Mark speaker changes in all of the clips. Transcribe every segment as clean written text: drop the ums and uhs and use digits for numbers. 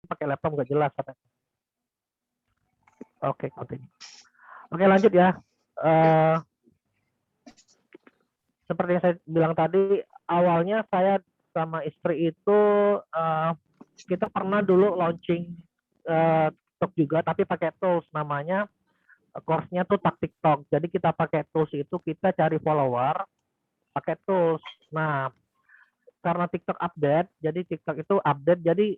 Speaker 1: pakai laptop nggak jelas katanya. Oke, continue. Oke, lanjut ya. Seperti yang saya bilang tadi, awalnya saya sama istri itu kita pernah dulu launching TikTok juga, tapi pakai tools namanya course-nya tuh TikTok. Jadi kita pakai tools itu, kita cari follower pakai tools. Nah, karena TikTok update, jadi TikTok itu update, jadi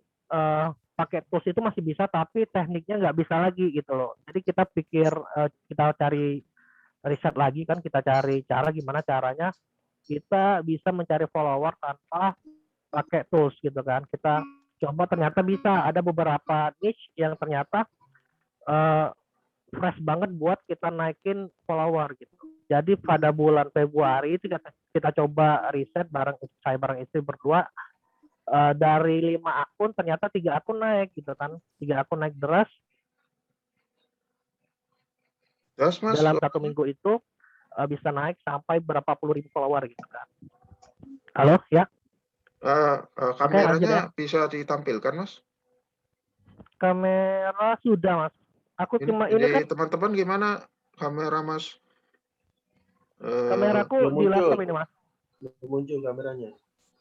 Speaker 1: pakai tools itu masih bisa, tapi tekniknya nggak bisa lagi gitu loh. Jadi kita pikir, kita cari riset lagi kan, kita cari cara gimana caranya kita bisa mencari follower tanpa pakai tools gitu kan. Kita coba, ternyata bisa. Ada beberapa niche yang ternyata fresh banget buat kita naikin follower gitu. Jadi pada bulan Februari itu kita coba riset bareng saya bareng istri berdua, dari 5 akun ternyata 3 akun naik gitu kan. 3 akun naik deras.
Speaker 2: Terus Mas,
Speaker 1: dalam 1 minggu itu bisa naik sampai berapa puluh ribu follower gitu kan. Halo ya?
Speaker 2: Kameranya bisa ditampilkan Mas?
Speaker 1: Kamera sudah Mas. Aku cuma ini kan
Speaker 2: teman-teman gimana kamera Mas?
Speaker 1: Kameraku di laptop ini Mas.
Speaker 3: Belum muncul kameranya.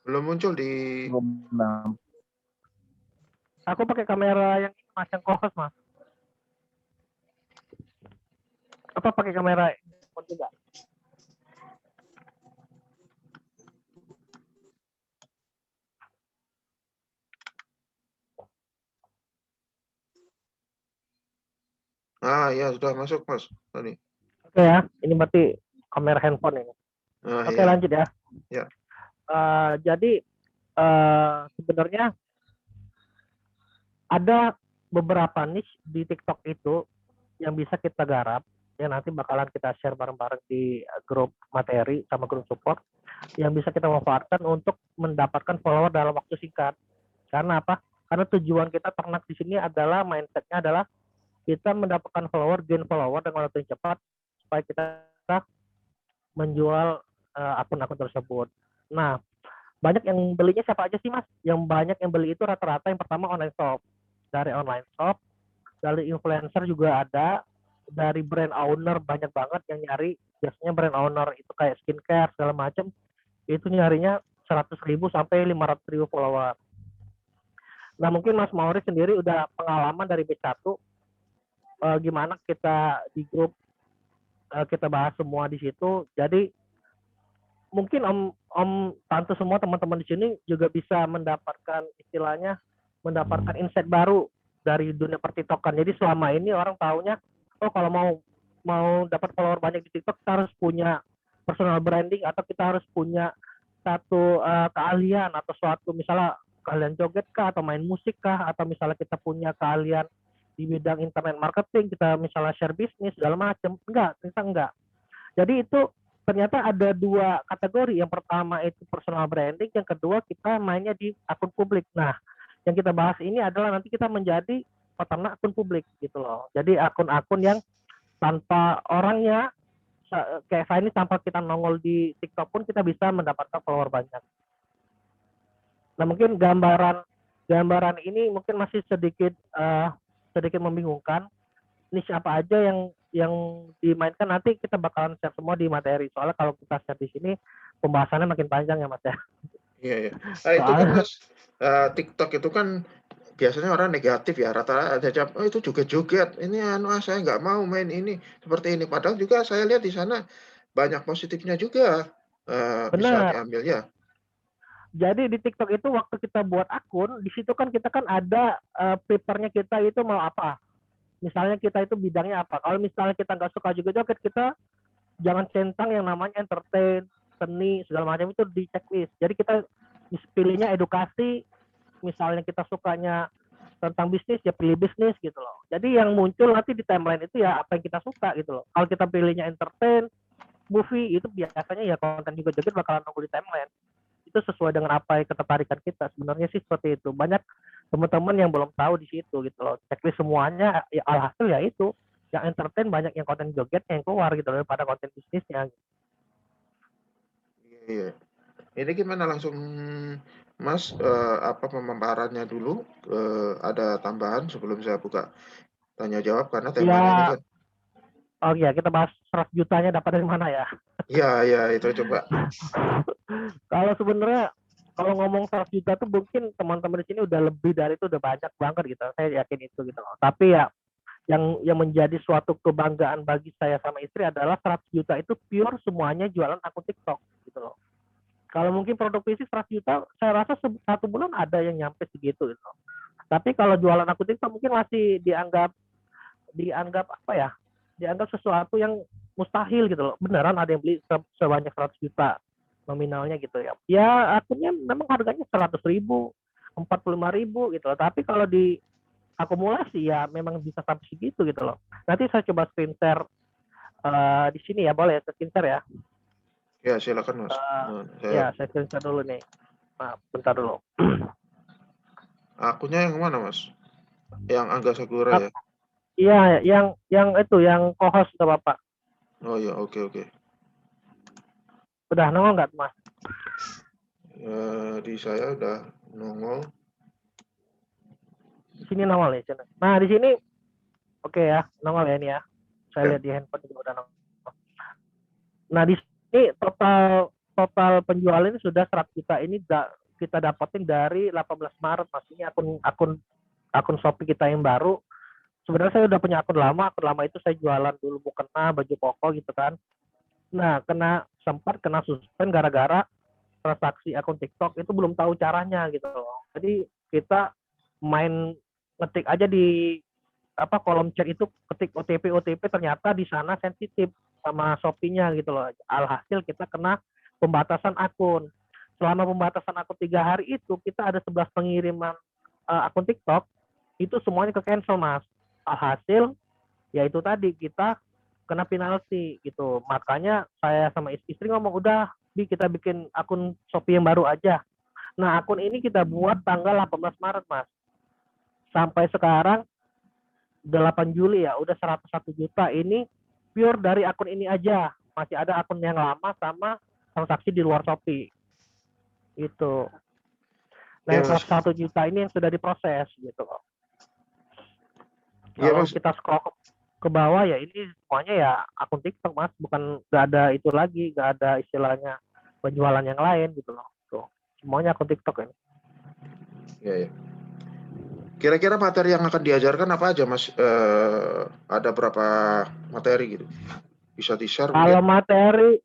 Speaker 2: Belum muncul di.
Speaker 1: Aku pakai kamera yang ini Mas, yang close Mas. Apa pakai kamera juga?
Speaker 2: Ya sudah masuk Mas tadi.
Speaker 1: Oke ya, ini berarti kamera handphone ini. Oke, lanjut ya.
Speaker 2: Ya.
Speaker 1: Jadi sebenarnya ada beberapa niche di TikTok itu yang bisa kita garap, yang nanti bakalan kita share bareng-bareng di grup materi sama grup support, yang bisa kita manfaatkan untuk mendapatkan follower dalam waktu singkat. Karena apa? Karena tujuan kita ternak di sini adalah, mindsetnya adalah kita mendapatkan follower, gain follower dengan waktu yang cepat, supaya kita menjual akun-akun tersebut. Nah, banyak yang belinya siapa aja sih Mas? Yang banyak yang beli itu rata-rata yang pertama online shop. Dari online shop, dari influencer juga ada, dari brand owner banyak banget yang nyari. Biasanya brand owner itu kayak skincare segala macam, itu nyarinya 100.000 sampai 500.000 follower. Nah, mungkin Mas Mauri sendiri udah pengalaman dari B1, gimana kita di grup kita bahas semua di situ. Jadi mungkin Om Tante semua teman-teman di sini juga bisa mendapatkan istilahnya, mendapatkan insight baru dari dunia pertiktokan. Jadi selama ini orang taunya, oh kalau mau dapat follower banyak di TikTok kita harus punya personal branding, atau kita harus punya satu keahlian atau suatu, misalnya keahlian joget kah, atau main musik kah, atau misalnya kita punya keahlian di bidang internet marketing, kita misalnya share bisnis segala macam. Kita enggak. Jadi itu ternyata ada 2 kategori. Yang pertama itu personal branding, yang kedua kita mainnya di akun publik. Nah, yang kita bahas ini adalah nanti kita menjadi peternak akun publik gitu loh. Jadi akun-akun yang tanpa orangnya, kayak saya ini, tanpa kita nongol di TikTok pun kita bisa mendapatkan follower banyak. Nah, mungkin gambaran ini mungkin masih sedikit membingungkan. Ini siapa aja yang dimainkan, nanti kita bakalan share semua di materi. Soalnya kalau kita share di sini pembahasannya makin panjang ya Mas ya.
Speaker 2: Iya. Itu kan Mas, TikTok itu kan biasanya orang negatif ya, rata-rata ada jawab, oh itu joget-joget, ini saya nggak mau main ini seperti ini. Padahal juga saya lihat di sana banyak positifnya juga bisa diambil ya.
Speaker 1: Jadi di TikTok itu waktu kita buat akun, di situ kan kita kan ada papernya kita itu mau apa. Misalnya kita itu bidangnya apa. Kalau misalnya kita nggak suka juga joget, kita jangan centang yang namanya entertain, seni, segala macam itu di checklist. Jadi kita pilihnya edukasi, misalnya kita sukanya tentang bisnis, ya pilih bisnis gitu loh. Jadi yang muncul nanti di timeline itu ya apa yang kita suka gitu loh. Kalau kita pilihnya entertain, movie, itu biasanya ya konten juga joget bakalan nunggu di timeline. Itu sesuai dengan apa yang ketertarikan kita. Sebenarnya sih seperti itu. Banyak teman-teman yang belum tahu di situ gitu loh. Checklist semuanya, ya alhasil ya itu. Yang entertain banyak yang konten joget yang keluar gitu loh, daripada konten bisnisnya.
Speaker 2: Iya. Ini gimana langsung Mas, apa pemaparannya dulu, ada tambahan sebelum saya buka tanya jawab karena temanya ini
Speaker 1: Ya,
Speaker 2: kan
Speaker 1: oh iya kita bahas 100 jutanya dapat dari mana ya.
Speaker 2: iya itu coba.
Speaker 1: Kalau sebenarnya kalau ngomong 100 juta tuh mungkin teman-teman di sini udah lebih dari itu, udah banyak banget gitu. Saya yakin itu gitu loh. Tapi ya yang menjadi suatu kebanggaan bagi saya sama istri adalah 100 juta itu pure semuanya jualan akun TikTok gitu loh. Kalau mungkin produk fisik 100 juta, saya rasa satu bulan ada yang nyampe segitu gitu. Tapi kalau jualan akun TikTok mungkin masih dianggap dianggap apa ya? Dianggap sesuatu yang mustahil gitu loh. Beneran ada yang beli sebanyak 100 juta nominalnya gitu ya. Ya akunnya memang harganya 100.000, 45.000 gitu loh. Tapi kalau di akumulasi ya memang bisa sampai segitu gitu loh. Nanti saya coba screen share di sini ya, boleh ya screen share ya.
Speaker 2: Ya silakan Mas.
Speaker 1: Ya saya screen share dulu nih. Nah, bentar dulu.
Speaker 2: Akunnya yang mana Mas? Yang Angga Sagura ya?
Speaker 1: Iya, yang itu yang co-host ke Bapak.
Speaker 2: Oh iya, oke.
Speaker 1: Udah nongol nggak Mas?
Speaker 2: Di saya udah nongol.
Speaker 1: Di sini nongol ya. Nah di sini oke ya, nongol ya ini ya. Saya
Speaker 2: Ya.
Speaker 1: lihat di handphone juga udah nongol. Nah di sini total penjualan ini sudah 100 juta ini kita dapetin dari 18 Maret Mas. Ini akun Shopee kita yang baru. Sebenarnya saya udah punya akun lama itu saya jualan dulu mukena, baju koko gitu kan. Nah, sempat kena suspend gara-gara transaksi akun TikTok itu belum tahu caranya gitu loh. Jadi kita main ngetik aja di kolom chat itu, ketik OTP ternyata di sana sensitif sama Shopee-nya gitu loh. Alhasil kita kena pembatasan akun. Selama pembatasan akun 3 hari itu kita ada 11 pengiriman akun TikTok itu semuanya ke cancel Mas. Alhasil ya itu tadi kita kena penalti gitu. Makanya saya sama istri ngomong udah kita bikin akun Shopee yang baru aja. Nah akun ini kita buat tanggal 18 Maret Mas. Sampai sekarang 8 Juli ya udah 101 juta ini pure dari akun ini aja. Masih ada akun yang lama sama transaksi di luar Shopee. Itu. Nah
Speaker 2: Ya,
Speaker 1: yang
Speaker 2: Mas.
Speaker 1: 101 juta ini yang sudah diproses gitu.
Speaker 2: Iya,
Speaker 1: Kalau
Speaker 2: Mas.
Speaker 1: kita scroll ke bawah ya ini semuanya ya akun TikTok Mas, bukan nggak ada itu lagi, nggak ada istilahnya penjualan yang lain gitu loh. Tuh, semuanya akun TikTok ini.
Speaker 2: Ya. Kira-kira materi yang akan diajarkan apa aja Mas? Ada berapa materi gitu? Bisa di-share
Speaker 1: Kalau
Speaker 2: mungkin?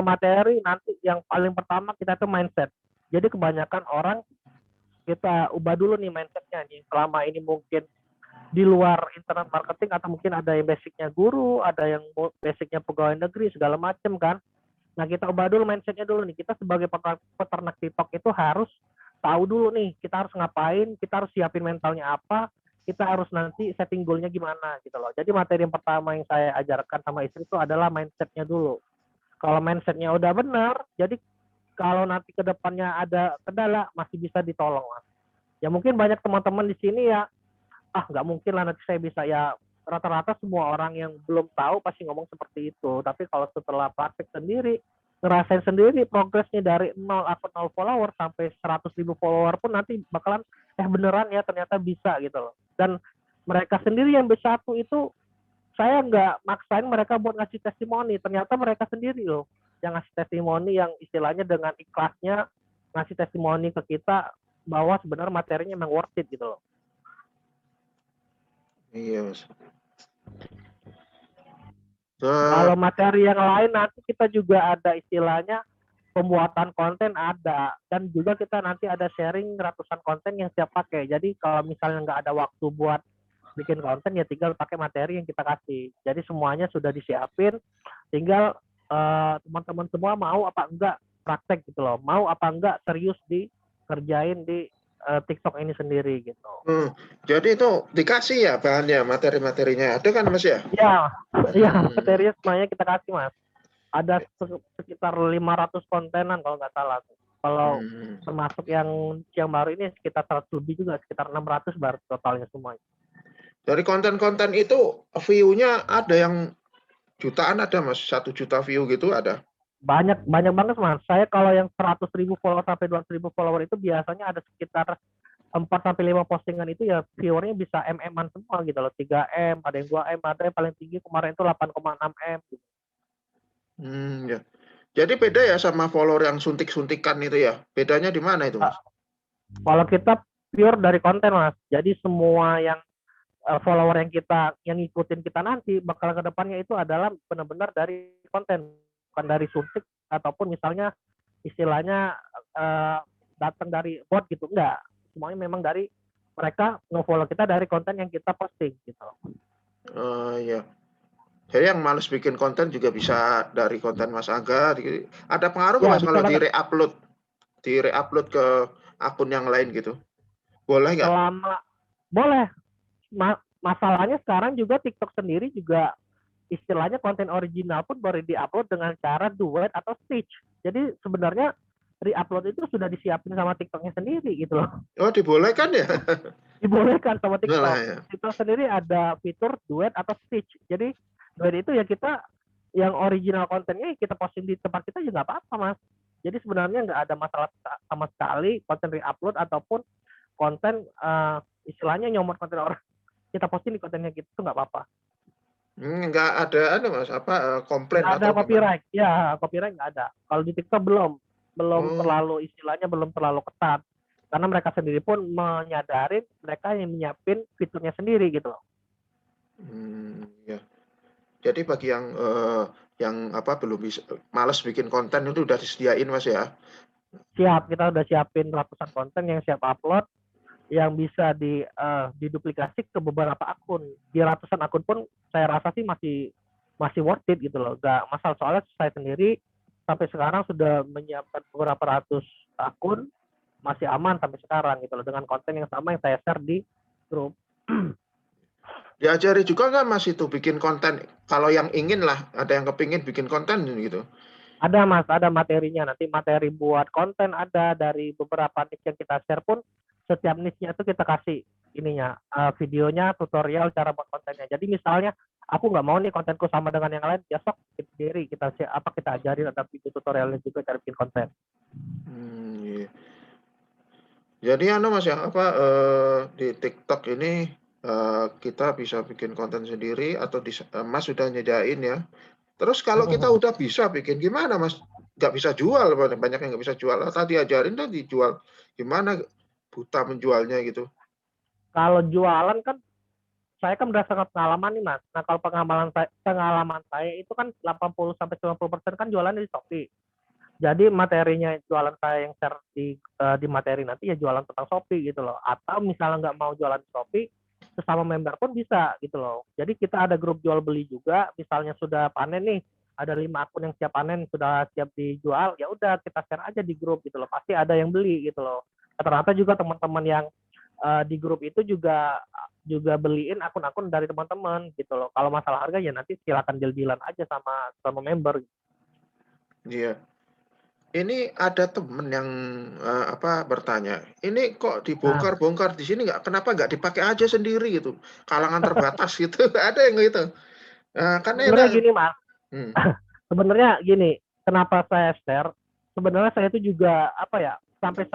Speaker 1: materi nanti yang paling pertama kita tuh mindset. Jadi kebanyakan orang kita ubah dulu nih mindsetnya nih. Selama ini mungkin di luar internet marketing atau mungkin ada yang basicnya guru, ada yang basicnya pegawai negeri segala macam kan. Nah kita ubah dulu mindsetnya dulu nih. Kita sebagai peternak TikTok itu harus tahu dulu nih kita harus ngapain, kita harus siapin mentalnya apa, kita harus nanti setting goalnya gimana gitu loh. Jadi materi yang pertama yang saya ajarkan sama istri itu adalah mindsetnya dulu. Kalau mindsetnya udah benar, jadi kalau nanti ke depannya ada kendala masih bisa ditolong Mas. Ya mungkin banyak teman-teman di sini ya nggak mungkin lah nanti saya bisa ya, rata-rata semua orang yang belum tahu pasti ngomong seperti itu. Tapi kalau setelah praktek sendiri, ngerasain sendiri progresnya dari 0 akun 0 follower sampai 100.000 follower pun nanti bakalan beneran ya ternyata bisa gitu loh. Dan mereka sendiri yang B1 itu saya nggak maksain mereka buat ngasih testimoni, ternyata mereka sendiri loh yang ngasih testimoni, yang istilahnya dengan ikhlasnya ngasih testimoni ke kita bahwa sebenarnya materinya memang worth it gitu loh.
Speaker 2: Iya, Mas.
Speaker 1: Kalau materi yang lain nanti kita juga ada istilahnya pembuatan konten ada, dan juga kita nanti ada sharing ratusan konten yang siap pakai. Jadi kalau misalnya nggak ada waktu buat bikin konten ya tinggal pakai materi yang kita kasih. Jadi semuanya sudah disiapin, tinggal teman-teman semua mau apa enggak praktek gitu loh, mau apa enggak serius dikerjain di TikTok ini sendiri gitu.
Speaker 2: Jadi itu dikasih ya bahannya, materi-materinya ada kan Mas ya?
Speaker 1: Iya, materinya semuanya kita kasih Mas. Ada sekitar 500 kontenan kalau nggak salah. Kalau termasuk yang baru ini sekitar 100 lebih juga, sekitar 600 baru totalnya semuanya.
Speaker 2: Dari konten-konten itu view-nya ada yang jutaan ada Mas, 1 juta view gitu ada?
Speaker 1: banyak banyak banget mas. Saya kalau yang 100.000 follower sampai 200.000 follower itu biasanya ada sekitar 4 sampai 5 postingan itu ya viewernya bisa MM-an semua gitu loh. 3M, ada yang 2M, ada yang paling tinggi kemarin itu 8,6 M gitu.
Speaker 2: Ya. Jadi beda ya sama follower yang suntik-suntikan itu ya. Bedanya di mana itu, Mas?
Speaker 1: Kalau kita pure dari konten mas. Jadi semua yang follower yang ngikutin kita nanti bakal ke depannya itu adalah benar-benar dari konten, bukan dari suntik ataupun misalnya istilahnya datang dari bot gitu, enggak. Semuanya memang dari mereka nge-follow kita dari konten yang kita posting gitu.
Speaker 2: Ya. Jadi yang males bikin konten juga bisa dari konten Mas Angga. Ada pengaruh nggak
Speaker 1: Ya
Speaker 2: Mas
Speaker 1: bisa
Speaker 2: kalau
Speaker 1: banget.
Speaker 2: di-re-upload ke akun yang lain gitu? Boleh nggak?
Speaker 1: Boleh. Masalahnya sekarang juga TikTok sendiri juga istilahnya konten original pun baru di-upload dengan cara duet atau stitch. Jadi sebenarnya re-upload itu sudah disiapin sama TikToknya sendiri gitu loh.
Speaker 2: Oh, dibolehkan ya?
Speaker 1: Dibolehkan sama TikTok.
Speaker 2: Nah, ya.
Speaker 1: TikTok sendiri ada fitur duet atau stitch. Jadi duet itu ya kita yang original kontennya kita posting di tempat kita juga nggak apa-apa mas. Jadi sebenarnya nggak ada masalah sama sekali konten re-upload ataupun konten istilahnya nyomot konten orang kita posting di kontennya gitu nggak apa-apa.
Speaker 2: Nggak ada Mas, komplain
Speaker 1: Nggak ada
Speaker 2: atau gimana?
Speaker 1: copyright. Ya copyright nggak ada. Kalau di TikTok belum terlalu istilahnya belum terlalu ketat. Karena mereka sendiri pun menyadari mereka yang menyiapin fiturnya sendiri gitu loh.
Speaker 2: Ya. Jadi bagi yang belum bisa, malas bikin konten itu udah disediain Mas ya?
Speaker 1: Siap, kita udah siapin ratusan konten yang siap upload, yang bisa diduplikasi ke beberapa akun. Di ratusan akun pun saya rasa sih masih worth it gitu loh. Gak masalah, soalnya saya sendiri sampai sekarang sudah menyiapkan beberapa ratus akun, masih aman sampai sekarang gitu loh, dengan konten yang sama yang saya share di grup.
Speaker 2: Diajari juga nggak Mas itu bikin konten? Kalau yang ingin lah, ada yang kepingin bikin konten gitu.
Speaker 1: Ada mas, ada materinya. Nanti materi buat konten ada dari beberapa niche yang kita share pun, setiap niche-nya itu kita kasih ininya, videonya, tutorial cara buat kontennya. Jadi misalnya aku nggak mau nih kontenku sama dengan yang lain, besok sendiri kita ajarin, ada video tutorialnya juga cara bikin konten.
Speaker 2: Iya. Jadi Mas ya, di TikTok ini kita bisa bikin konten sendiri atau Mas sudah nyediain ya. Terus kalau kita udah bisa bikin, gimana Mas? Nggak bisa jual, banyak yang nggak bisa jual. Tadi ajarin tadi jual, gimana buta menjualnya gitu.
Speaker 1: Kalau jualan kan saya kan berdasarkan pengalaman nih mas. Nah kalau pengalaman saya itu kan 80-90% kan jualannya di Shopee. Jadi materinya jualan saya yang share di materi nanti ya jualan tentang Shopee gitu loh. Atau misalnya nggak mau jualan di Shopee, sesama member pun bisa gitu loh. Jadi kita ada grup jual beli juga. Misalnya sudah panen nih, ada 5 akun yang siap panen, sudah siap dijual, ya udah kita share aja di grup gitu loh. Pasti ada yang beli gitu loh. Rata-rata juga teman-teman yang di grup itu juga beliin akun-akun dari teman-teman gitu loh. Kalau masalah harga ya nanti silakan deal-dealan aja sama member.
Speaker 2: Iya. Ini ada temen yang bertanya, ini kok dibongkar-bongkar di sini kenapa nggak dipakai aja sendiri gitu, kalangan terbatas gitu, ada yang gitu. Kan
Speaker 1: Sebenarnya
Speaker 2: enak.
Speaker 1: gini mas, sebenarnya gini, kenapa saya share? Sebenarnya saya itu juga sampai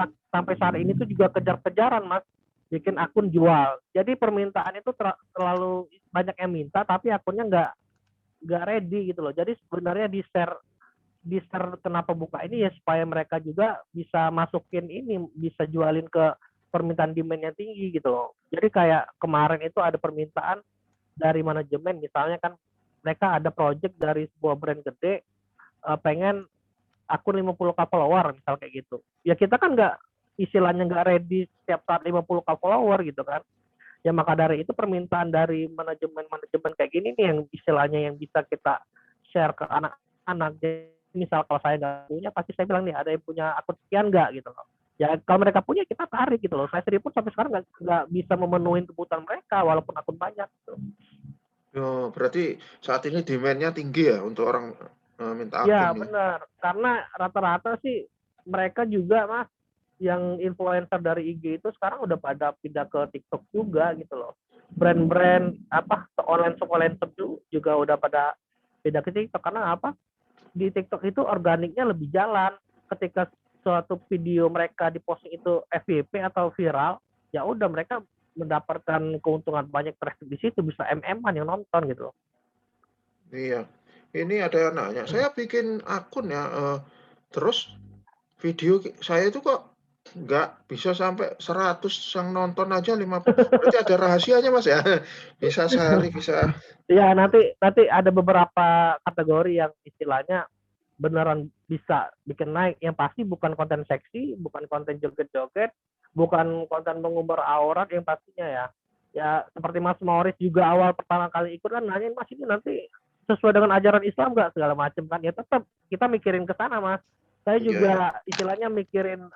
Speaker 1: saat ini tuh juga kejar-kejaran mas, bikin akun jual. Jadi permintaan itu terlalu banyak yang minta, tapi akunnya nggak ready gitu loh. Jadi sebenarnya di share kenapa buka ini ya supaya mereka juga bisa masukin ini, bisa jualin ke permintaan demand yang tinggi gitu loh. Jadi kayak kemarin itu ada permintaan dari manajemen, misalnya kan mereka ada project dari sebuah brand gede, pengen akun 50k follower misal kayak gitu. Ya kita kan istilahnya nggak ready setiap saat 50k follower gitu kan. Ya maka dari itu permintaan dari manajemen kayak gini nih yang istilahnya yang bisa kita share ke anak-anak. Misal kalau saya nggak punya, pasti saya bilang nih ada yang punya akun sekian nggak gitu loh. Ya kalau mereka punya kita tarik gitu loh. Saya sendiri pun sampai sekarang nggak bisa memenuhi kebutuhan mereka walaupun akun banyak. Gitu.
Speaker 2: Oh, berarti saat ini demand-nya tinggi ya untuk orang minta akun.
Speaker 1: Ya benar, karena rata-rata sih mereka juga mas yang influencer dari IG itu sekarang udah pada pindah ke TikTok juga gitu loh. Brand-brand online shop juga udah pada pindah ke TikTok karena apa? di TikTok itu organiknya lebih jalan. Ketika suatu video mereka diposting itu FYP atau viral, ya udah mereka mendapatkan keuntungan banyak traffic di situ, bisa MM-an yang nonton gitu.
Speaker 2: Iya. Ini ada yang nanya, saya bikin akun ya, terus video saya itu kok nggak bisa sampai 100 yang nonton aja 50. Berarti ada rahasianya Mas ya? Bisa sehari bisa.
Speaker 1: Ya nanti ada beberapa kategori yang istilahnya beneran bisa bikin naik. Yang pasti bukan konten seksi, bukan konten joget-joget, bukan konten mengumbar aurat yang pastinya ya. Ya seperti Mas Morris juga awal pertama kali ikut kan nanyain Mas ini nanti sesuai dengan ajaran Islam nggak segala macam kan. Ya tetap kita mikirin ke sana Mas. Saya juga istilahnya mikirin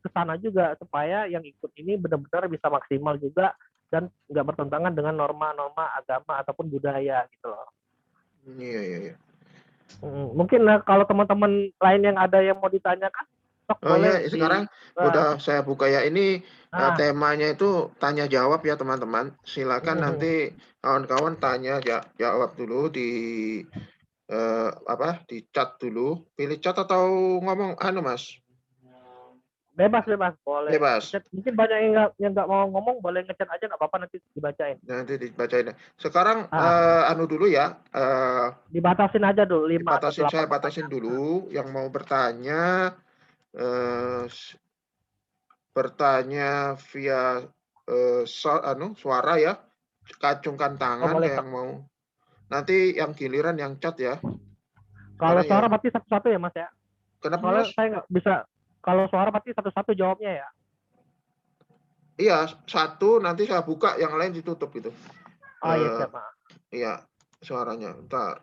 Speaker 1: ke sana juga supaya yang ikut ini benar-benar bisa maksimal juga dan nggak bertentangan dengan norma-norma agama ataupun budaya gitu loh.
Speaker 2: Iya.
Speaker 1: Mungkin kalau teman-teman lain yang ada yang mau ditanyakan, boleh.
Speaker 2: Ya, sekarang udah saya buka ya. Ini temanya itu tanya jawab ya teman-teman. Silakan nanti kawan-kawan tanya jawab dulu di di chat dulu. Pilih chat atau ngomong Mas?
Speaker 1: Bebas boleh.
Speaker 2: Bebas.
Speaker 1: Mungkin banyak yang nggak mau ngomong, boleh ngechat aja nggak apa-apa, nanti dibacain.
Speaker 2: Nanti dibacain. Sekarang dulu ya.
Speaker 1: Dibatasin aja dulu 5
Speaker 2: Dibatasin,
Speaker 1: atau 8.
Speaker 2: saya batasin dulu yang mau bertanya. Bertanya via suara ya, kacungkan tangan yang mau. Nanti yang giliran yang chat ya.
Speaker 1: Kalau suara berarti satu-satu ya Mas ya.
Speaker 2: Kenapa
Speaker 1: Soalnya
Speaker 2: Mas?
Speaker 1: saya nggak bisa. Kalau suara berarti satu-satu jawabnya ya.
Speaker 2: Iya, satu nanti saya buka, yang lain ditutup gitu.
Speaker 1: Oh iya siap Mas.
Speaker 2: Iya, suaranya. Bentar.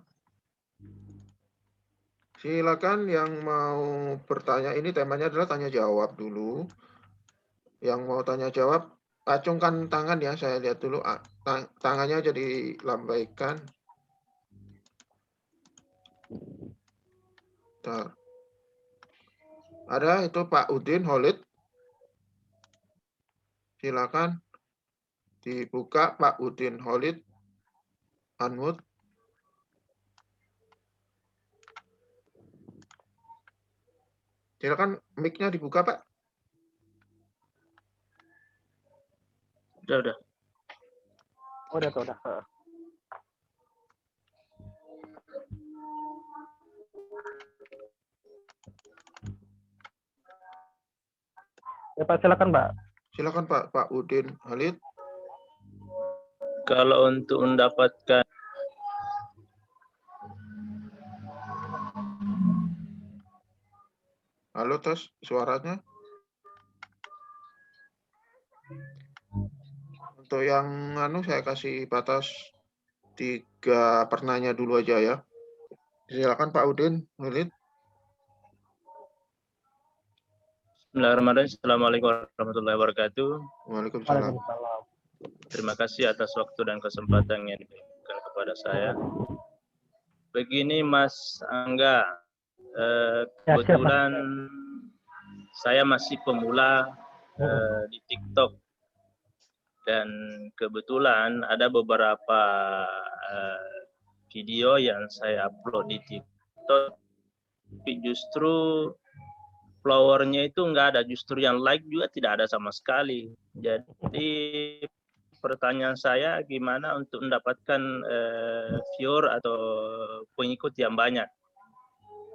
Speaker 2: Silakan yang mau bertanya, ini temanya adalah tanya jawab dulu. Yang mau tanya jawab, acungkan tangan ya, saya lihat dulu. Tangannya jadi lambaikan. Bentar. Ada itu Pak Udin Holid. Silakan dibuka Pak Udin Holid. Unmute. Silakan mic-nya dibuka Pak.
Speaker 4: Udah.
Speaker 1: Udah. Ya Pak, silakan Pak.
Speaker 2: Silakan Pak Udin Halid.
Speaker 4: Kalau untuk mendapatkan
Speaker 2: Halo, tes suaranya. Untuk yang saya kasih batas 3 pertanyaan dulu aja ya. Silakan Pak Udin Halid.
Speaker 4: Bismillahirrahmanirrahim. Assalamualaikum warahmatullahi wabarakatuh.
Speaker 2: Waalaikumsalam.
Speaker 4: Terima kasih atas waktu dan kesempatan yang diberikan kepada saya. Begini Mas Angga, kebetulan saya masih pemula di TikTok dan kebetulan ada beberapa video yang saya upload di TikTok, tapi justru followernya itu enggak ada, justru yang like juga tidak ada sama sekali. Jadi pertanyaan saya, gimana untuk mendapatkan viewer atau pengikut yang banyak?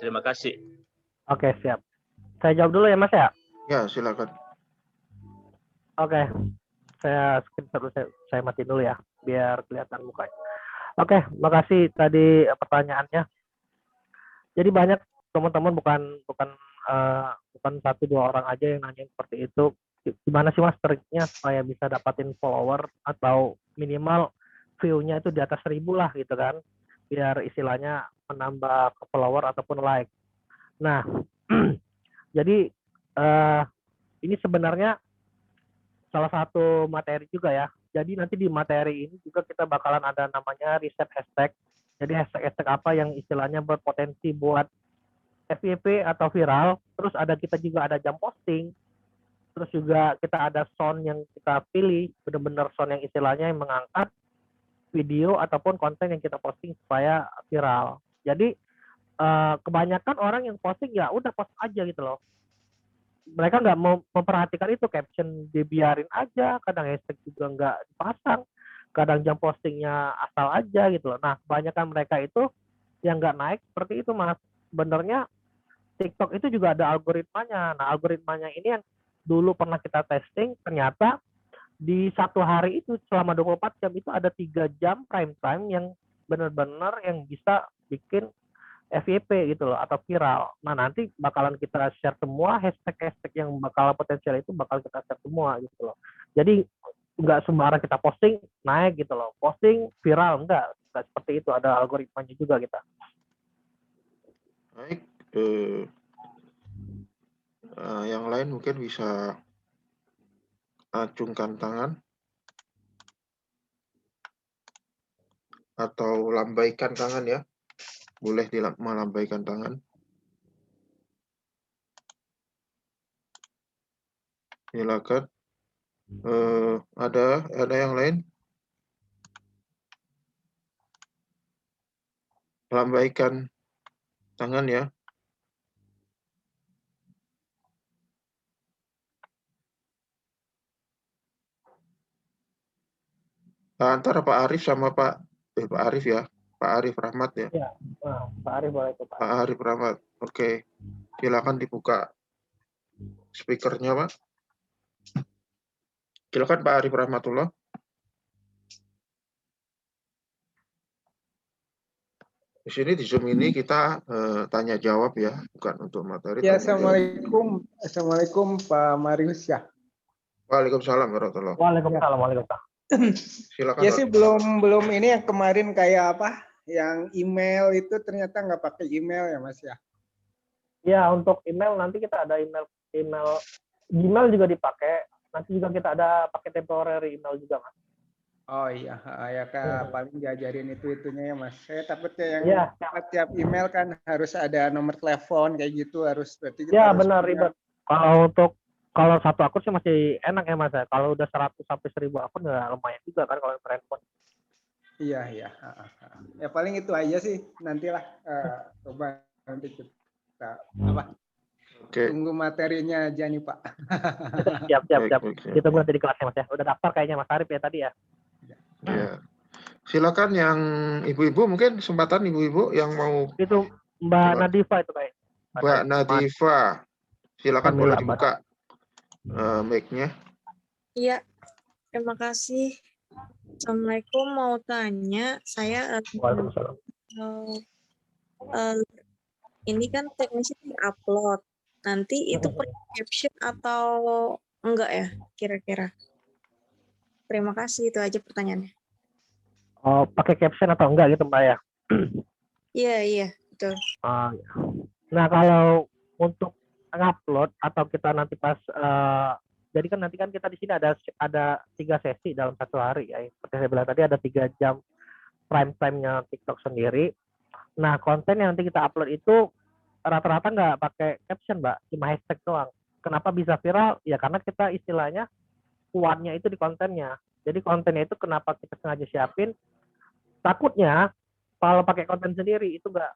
Speaker 4: Terima kasih.
Speaker 1: Oke, siap. Saya jawab dulu ya Mas ya?
Speaker 2: Ya, silakan.
Speaker 1: Oke. Saya matiin dulu ya, biar kelihatan mukanya. Oke, makasih tadi pertanyaannya. Jadi banyak teman-teman, bukan 1-2 orang aja yang nanya seperti itu. Gimana sih Mas triknya supaya bisa dapatin follower atau minimal view-nya itu di atas 1000 lah gitu kan, biar istilahnya menambah follower ataupun like. Nah, jadi ini sebenarnya salah satu materi juga ya. Jadi nanti di materi ini juga kita bakalan ada namanya riset hashtag. Jadi hashtag apa yang istilahnya berpotensi buat FYP atau viral. Terus kita juga ada jam posting. Terus juga kita ada sound yang kita pilih, benar-benar sound yang istilahnya yang mengangkat video ataupun konten yang kita posting supaya viral. Jadi kebanyakan orang yang posting ya udah post aja gitu loh. Mereka nggak mau memperhatikan itu, caption dibiarin aja, kadang hashtag juga nggak dipasang, kadang jam postingnya asal aja gitu loh. Nah, kebanyakan mereka itu yang nggak naik seperti itu, Mas. Sebenarnya TikTok itu juga ada algoritmanya. Nah, algoritmanya ini yang dulu pernah kita testing, ternyata di satu hari itu selama 24 jam itu ada 3 jam prime time yang benar-benar yang bisa bikin FYP gitu loh atau viral. Nah, nanti bakalan kita share semua hashtag-hashtag yang bakal potensial itu bakal kita share semua gitu loh. Jadi nggak sembarang kita posting naik gitu loh. Posting viral enggak seperti itu, ada algoritmanya juga kita.
Speaker 2: Baik, yang lain mungkin bisa acungkan tangan atau lambaikan tangan ya. Boleh melambaikan tangan. Silakan. Ada yang lain? Lambaikan tangan ya. Antara Pak Arif sama Pak Arif ya. Pak Arif Rahmat ya.
Speaker 1: Ya, nah, Pak Arif boleh itu Pak.
Speaker 2: Pak Arif Rahmat. Oke. Silakan dibuka speakernya, Pak. Silakan Pak Arif Rahmatullah. Di sini di Zoom ini kita tanya jawab ya, bukan untuk materi.
Speaker 5: Ya,
Speaker 2: tanya jawab.
Speaker 5: Assalamualaikum Pak Marius ya.
Speaker 2: Waalaikumsalam warahmatullahi.
Speaker 1: Waalaikumsalam, waalaikumsalam.
Speaker 2: Silakan.
Speaker 5: Ya
Speaker 2: Pak.
Speaker 5: sih belum ini yang kemarin kayak apa? Yang email itu ternyata nggak pakai email ya Mas ya.
Speaker 1: Ya, untuk email nanti kita ada email Gmail juga dipakai. Nanti juga kita ada pakai temporary email juga, Mas.
Speaker 5: Oh iya, ya Kak, paling diajarin itunya ya Mas. Saya takutnya yang
Speaker 1: Ya,
Speaker 5: tiap email kan harus ada nomor telepon kayak gitu, harus berarti kita
Speaker 1: ya
Speaker 5: harus
Speaker 1: benar
Speaker 5: punya.
Speaker 1: ribet. Kalau satu akun sih masih enak ya Mas ya. Kalau udah 100 sampai 1000 akun ya lumayan juga kan kalau handphone.
Speaker 5: Iya. Ya paling itu aja sih. Nantilah coba nanti kita
Speaker 2: Oke.
Speaker 5: tunggu materinya aja nih Pak.
Speaker 1: Siap.
Speaker 2: Baik.
Speaker 1: Kita tunggu nanti di kelasnya Mas ya. Udah daftar kayaknya Mas Arif ya tadi ya.
Speaker 2: Ya. Silakan yang ibu-ibu, mungkin kesempatan ibu-ibu yang mau.
Speaker 1: Itu Mbak Nadifa itu kayak.
Speaker 2: Mbak Nadifa. Silakan boleh dibuka mic-nya.
Speaker 6: Iya, terima kasih. Assalamualaikum, mau tanya, saya
Speaker 1: Waalaikumsalam.
Speaker 6: ini kan teknisnya upload, nanti itu pakai caption atau enggak ya, kira-kira? Terima kasih, itu aja pertanyaannya.
Speaker 1: Oh, pakai caption atau enggak gitu Mbak ya?
Speaker 6: Iya, betul.
Speaker 1: Nah, kalau untuk ngupload atau kita nanti pas jadi kan nanti kan kita di sini ada 3 sesi dalam satu hari ya. Seperti saya bilang tadi ada 3 jam prime time-nya TikTok sendiri. Nah, konten yang nanti kita upload itu rata-rata nggak pakai caption, Mbak, cuma hashtag doang. Kenapa bisa viral? Ya karena kita istilahnya kuatnya itu di kontennya. Jadi kontennya itu kenapa kita sengaja siapin? Takutnya kalau pakai konten sendiri itu nggak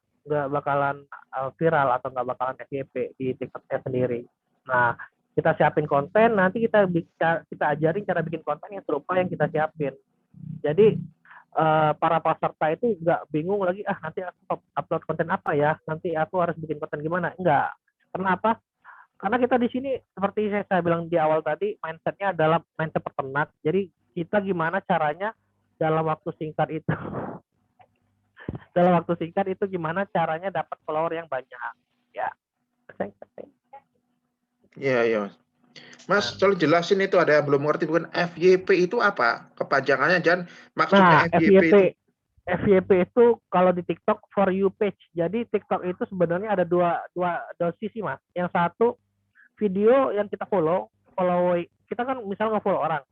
Speaker 1: bakalan viral atau nggak bakalan FYP di TikToknya sendiri. Nah, kita siapin konten, nanti kita ajarin cara bikin konten yang serupa yang kita siapin. Jadi para peserta itu nggak bingung lagi, nanti aku upload konten apa ya, nanti aku harus bikin konten gimana. Enggak. Kenapa? Karena kita di sini seperti saya bilang di awal tadi, mindsetnya adalah mindset peternak. Jadi kita gimana caranya dalam waktu singkat itu gimana caranya dapat follower yang banyak ya.
Speaker 2: Iya Mas, tolong jelasin, itu ada yang belum ngerti, bukan FYP itu apa kepanjangannya, dan maksudnya
Speaker 1: FYP itu kalau di TikTok for you page. Jadi TikTok itu sebenarnya ada dua sisi Mas. Yang satu video yang kita follow kita kan misalnya nge-follow orang.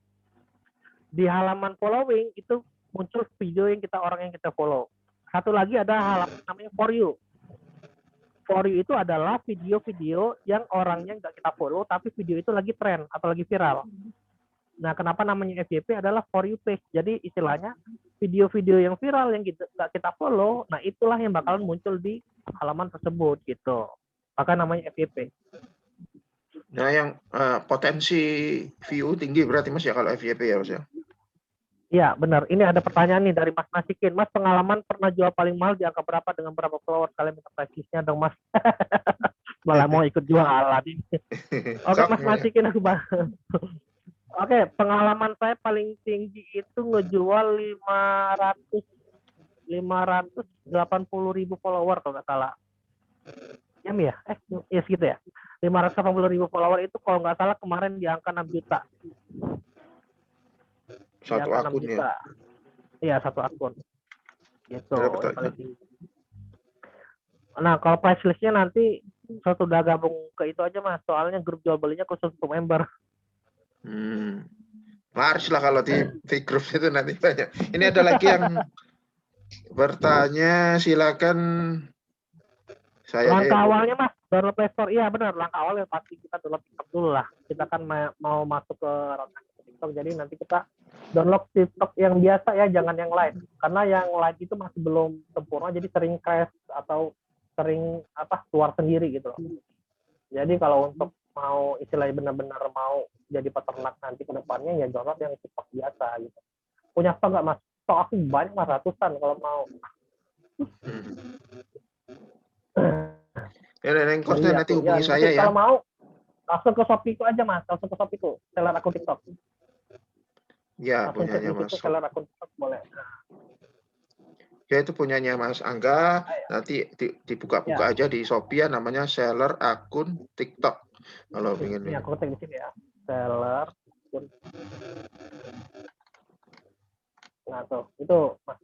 Speaker 1: Di halaman following itu muncul video yang orang yang kita follow. Satu lagi ada halaman namanya for you. For you itu adalah video-video yang orangnya nggak kita follow, tapi video itu lagi tren atau lagi viral. Nah, kenapa namanya FYP adalah for you page. Jadi istilahnya video-video yang viral yang nggak kita follow, nah itulah yang bakalan muncul di halaman tersebut gitu. Maka namanya FYP.
Speaker 2: Nah, yang potensi view tinggi berarti Mas ya kalau FYP ya Mas ya.
Speaker 1: Iya, benar. Ini ada pertanyaan nih dari Mas Nasikin. Mas, pengalaman pernah jual paling mahal di angka berapa dengan berapa follower? Kalian minta price-nya dong, Mas. Malah mau ikut jualan ini. Oke,
Speaker 2: Sok,
Speaker 1: Mas Nasikin aku Oke, pengalaman saya paling tinggi itu ngejual 580.000 follower kalau nggak salah. Ya? Ya segitu ya. 580.000 follower itu kalau nggak salah kemarin di angka 6 juta.
Speaker 2: satu
Speaker 1: Di angka 6
Speaker 2: akun
Speaker 1: juta.
Speaker 2: ya.
Speaker 1: Iya, satu akun. Gitu.
Speaker 2: Ada
Speaker 1: yang
Speaker 2: pertanyaan.
Speaker 1: paling tinggi. Nah, kalau price list-nya nanti sudah gabung ke itu aja Mas. Soalnya grup jual belinya khusus untuk member.
Speaker 2: Harus lah kalau di grup itu nanti banyak. Ini ada lagi yang bertanya, silakan.
Speaker 1: Langkah awalnya Mas, download Play Store. Iya benar, langkah awalnya pasti kita download TikTok dulu lah. Kita kan mau masuk ke ranah TikTok, jadi nanti kita download TikTok yang biasa ya, jangan yang lain. Karena yang lain itu masih belum sempurna, jadi sering crash atau sering keluar sendiri gitu loh. Jadi kalau untuk mau istilahnya benar-benar mau jadi peternak nanti ke depannya ya download yang TikTok biasa gitu. Punya stok nggak Mas? Stok aku banyak Mas, ratusan kalau mau.
Speaker 2: Ya, dan course-nya nanti hubungi
Speaker 1: ya,
Speaker 2: saya ya.
Speaker 1: Kalau mau langsung ke Shopee aja Mas, langsung ke Shopee seller akun TikTok.
Speaker 2: Ya,
Speaker 1: langsung
Speaker 2: punyanya
Speaker 1: ke
Speaker 2: Mas.
Speaker 1: seller akun TikTok boleh.
Speaker 2: Ya, itu punyanya Mas Angga. Nanti dibuka-buka aja di Shopee ya, namanya seller akun TikTok. Kalau ingin
Speaker 1: ini aku ketik di sini ya. Seller akun. Nah, tuh, itu Mas.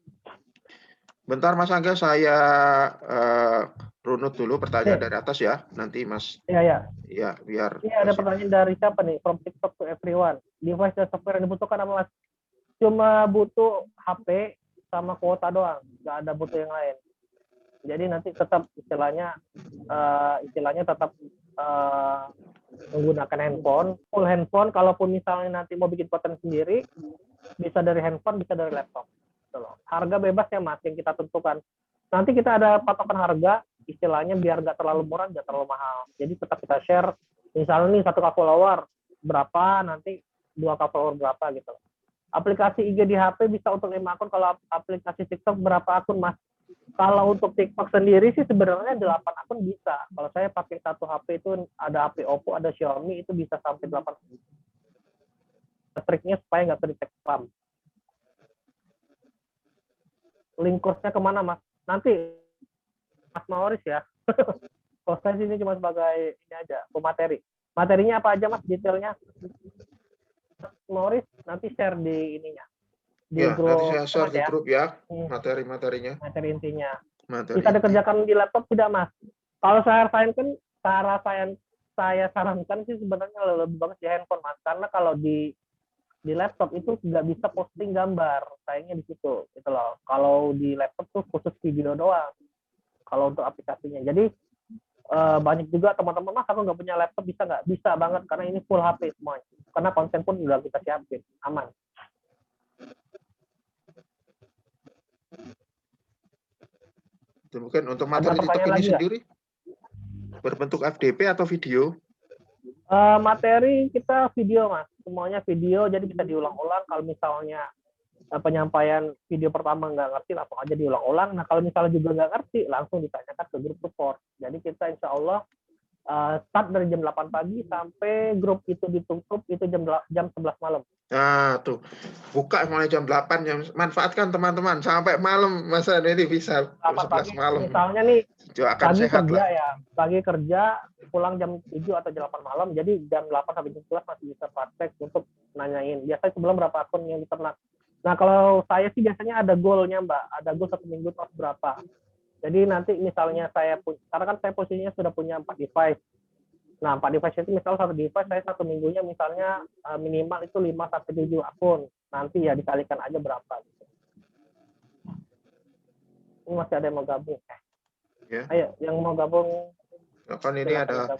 Speaker 2: Bentar Mas Angga, saya runut dulu pertanyaan dari atas ya. Nanti Mas.
Speaker 1: Iya.
Speaker 2: Ya, biar.
Speaker 1: Ini ada pertanyaan dari siapa nih? From TikTok to everyone. Device dan software yang dibutuhkan apa Mas? Cuma butuh HP sama kuota doang, nggak ada butuh yang lain. Jadi nanti tetap istilahnya tetap menggunakan handphone, full handphone. Kalaupun misalnya nanti mau bikin konten sendiri, bisa dari handphone, bisa dari laptop. Harga bebas ya Mas yang kita tentukan. Nanti kita ada patokan harga, istilahnya biar nggak terlalu murah, nggak terlalu mahal. Jadi tetap kita share. Misalnya nih 1K follower berapa, nanti 2K follower berapa gitu. Aplikasi IG di HP bisa untuk 5 akun, kalau aplikasi TikTok berapa akun Mas? Kalau untuk TikTok sendiri sih sebenarnya 8 akun bisa. Kalau saya pakai satu HP itu ada HP Oppo, ada Xiaomi, itu bisa sampai 8 akun. Triknya supaya nggak ke-detect spam. Link course-nya kemana Mas? Nanti Mas Mauris ya. Kalau saya sini cuma sebagai ini aja, pemateri. Materinya apa aja Mas detailnya? Mauris nanti share di ininya.
Speaker 2: Di grup, nanti saya share di grup ya, materi-materinya.
Speaker 1: Materi intinya. Bisa dikerjakan di laptop tidak Mas? Kalau saya sarankan sih sebenarnya lebih bagus di handphone Mas. Karena kalau di laptop itu nggak bisa posting gambar, sayangnya di situ gitu loh. Kalau di laptop tuh khusus video doang. Kalau untuk aplikasinya. Jadi banyak juga teman-teman Mas aku nggak punya laptop, bisa nggak? Bisa banget karena ini full HP semuanya. Karena konten pun udah kita siapin, aman.
Speaker 2: Mungkin untuk materi TikTok ini sendiri berbentuk FDP atau video?
Speaker 1: Materi kita video Mas, semuanya video, jadi bisa diulang-ulang. Kalau misalnya penyampaian video pertama nggak ngerti, langsung aja diulang-ulang. Nah kalau misalnya juga nggak ngerti, langsung ditanyakan ke grup support. Jadi kita insya Allah start dari jam 8 pagi sampai grup itu ditutup itu jam 11 malam.
Speaker 2: Nah tuh, buka mulai jam 8, manfaatkan teman-teman sampai malam Mas ini bisa jam 11 malam.
Speaker 1: Misalnya nih
Speaker 2: pagi
Speaker 1: kerja ya, pagi kerja pulang jam 7 atau jam 8 malam, jadi jam 8 sampai jam 11 masih bisa praktek untuk nanyain. Biasanya sebelum berapa akun yang diternak. Nah kalau saya sih biasanya ada goalnya Mbak, ada goal 1 minggu terus berapa. Jadi nanti misalnya karena kan saya posisinya sudah punya 4 device. Nah 4 device itu misalnya 1 device saya 1 minggunya misalnya minimal itu 5-7 akun. Nanti ya dikalikan aja berapa. Gitu. Ini masih ada yang mau gabung.
Speaker 2: Ya.
Speaker 1: Ayo yang mau gabung.
Speaker 2: Kan ini ada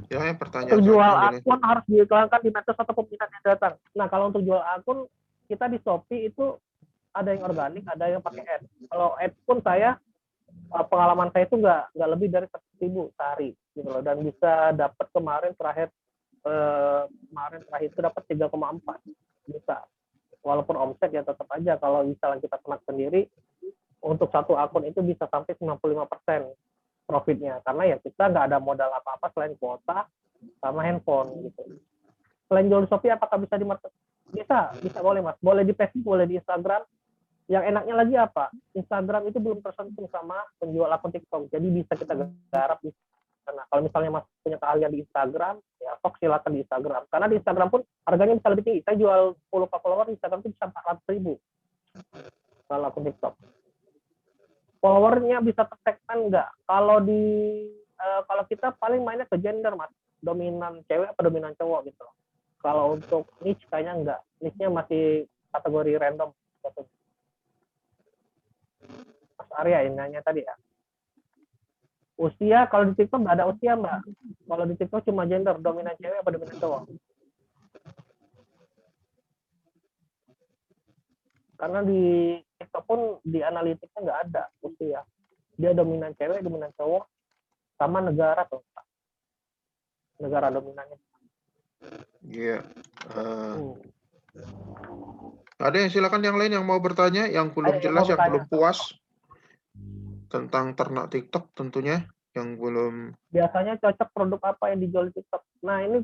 Speaker 2: Ya, yang pertanyaan
Speaker 1: Untuk jual
Speaker 2: selanjutnya nih.
Speaker 1: akun harus diiklankan di medsos atau peminat yang datang. Nah, kalau untuk jual akun, kita di Shopee itu ada yang organik, ada yang pakai ads. Kalau ads pun saya, pengalaman saya itu nggak lebih dari 100.000 sehari gitu loh, dan bisa dapat kemarin terakhir itu dapat 3,4 juta. Walaupun omset ya tetap aja kalau misalnya kita ternak sendiri, untuk satu akun itu bisa sampai 95% profitnya, karena ya kita nggak ada modal apa-apa selain kuota sama handphone gitu. Selain jual di Shopee, apakah bisa di market? Bisa boleh mas, boleh di Facebook, boleh di Instagram. Yang enaknya lagi apa? Instagram itu belum tersentuh sama penjual akun TikTok, jadi bisa kita garap di sana. Kalau misalnya mas punya keahlian di Instagram, ya sok silakan di Instagram. Karena di Instagram pun harganya bisa lebih tinggi. Saya jual 10 follower di Instagram itu bisa 400.000 kalau akun TikTok. Followernya bisa tersegmen nggak? Kalau kita paling mainnya ke gender mas, dominan cewek atau dominan cowok gitu. Kalau untuk niche kayaknya enggak, niche-nya masih kategori random. Mas Arya ini nanya tadi ya. Usia, kalau di TikTok nggak ada usia mbak. Kalau di TikTok cuma gender, dominan cewek atau dominan cowok. Karena di TikTok pun di analitiknya nggak ada usia. Dia dominan cewek, dominan cowok, sama negara tuh. Negara dominannya.
Speaker 2: Iya. Ada yang silakan yang lain yang mau bertanya, yang belum jelas, yang belum puas tentang ternak TikTok tentunya, yang belum.
Speaker 1: Biasanya cocok produk apa yang dijual di TikTok. Nah ini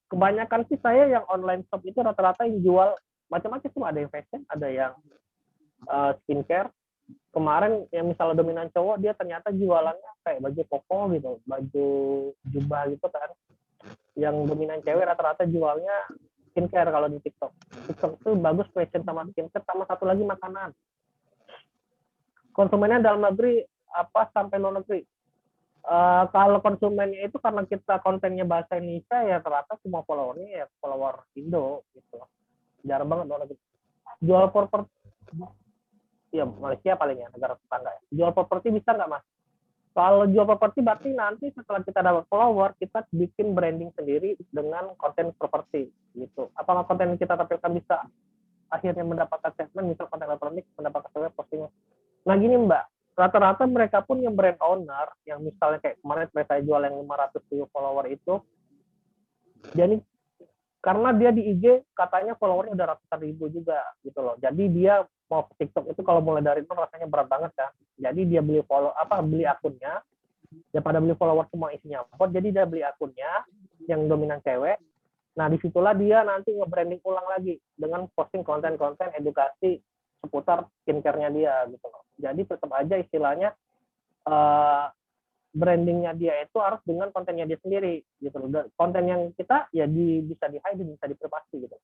Speaker 1: kebanyakan sih saya yang online shop itu rata-rata yang jual macam-macam, cuma ada yang fashion, ada yang skincare. Kemarin yang misalnya dominan cowok, dia ternyata jualannya kayak baju koko gitu, baju jubah gitu kan. Yang dominan cewek rata-rata jualnya skincare kalau di TikTok. TikTok itu bagus fashion sama skincare, sama satu lagi makanan. Konsumennya dalam negeri apa sampai luar negeri. Kalau konsumennya itu karena kita kontennya bahasa Indonesia, ya rata semua followernya ya follower Indo gitu. Jarang banget luar negeri. Jual properti, ya Malaysia paling ya, negara tetangga ya. Jual properti bisa nggak mas? Kalau jual properti berarti nanti setelah kita dapat follower, kita bikin branding sendiri dengan konten properti gitu. Apakah konten yang kita tampilkan bisa akhirnya mendapatkan segmen, misal konten elektronik mendapatkan segmen postingan. Nah gini mbak, rata-rata mereka pun yang brand owner, yang misalnya kayak kemarin saya jual yang 500.000 follower itu, jadi karena dia di IG katanya followernya udah ratusan ribu juga gitu loh. Jadi dia mau TikTok itu kalau mulai dari itu rasanya berat banget kan. Jadi dia beli beli akunnya, daripada beli follower semua isinya bot, jadi dia beli akunnya yang dominan cewek. Nah disitulah dia nanti nge-branding ulang lagi dengan posting konten-konten edukasi seputar skincare-nya dia gitu loh. Jadi tetap aja istilahnya brandingnya dia itu harus dengan kontennya dia sendiri gitu loh. Konten yang kita ya bisa di-hide, bisa diprivasi gitu.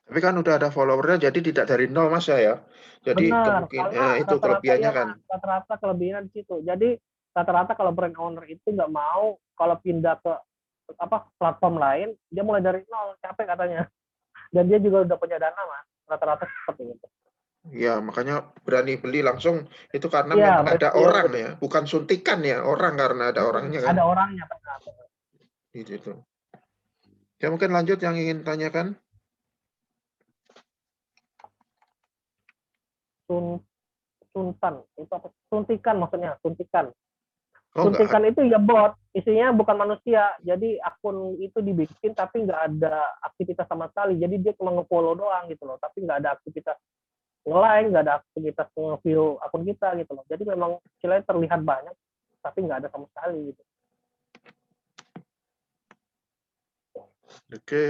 Speaker 2: Tapi kan udah ada followernya, jadi tidak dari nol mas ya. Jadi
Speaker 1: benar, karena
Speaker 2: itu kelebihannya kan.
Speaker 1: Rata-rata kelebihan di situ. Jadi rata-rata kalau brand owner itu nggak mau kalau pindah ke platform lain, dia mulai dari nol, capek katanya. Dan dia juga udah punya dana mas. Rata-rata seperti itu.
Speaker 2: Ya, makanya berani beli langsung itu karena
Speaker 1: ya,
Speaker 2: memang ada orang ya, bukan suntikan ya, orang karena ada orangnya kan.
Speaker 1: Ada orangnya benar.
Speaker 2: Gitu. Ya mungkin lanjut yang ingin tanyakan.
Speaker 1: Suntan itu apa? Suntikan maksudnya, suntikan.
Speaker 2: Oh,
Speaker 1: Suntikan itu ya bot, isinya bukan manusia. Jadi akun itu dibikin tapi nggak ada aktivitas sama sekali. Jadi dia cuma nge-follow doang gitu loh, tapi nggak ada aktivitas nge-like, nggak ada aktivitas nge-view akun kita gitu loh. Jadi memang istilahnya terlihat banyak, tapi nggak ada sama sekali gitu.
Speaker 2: Oke,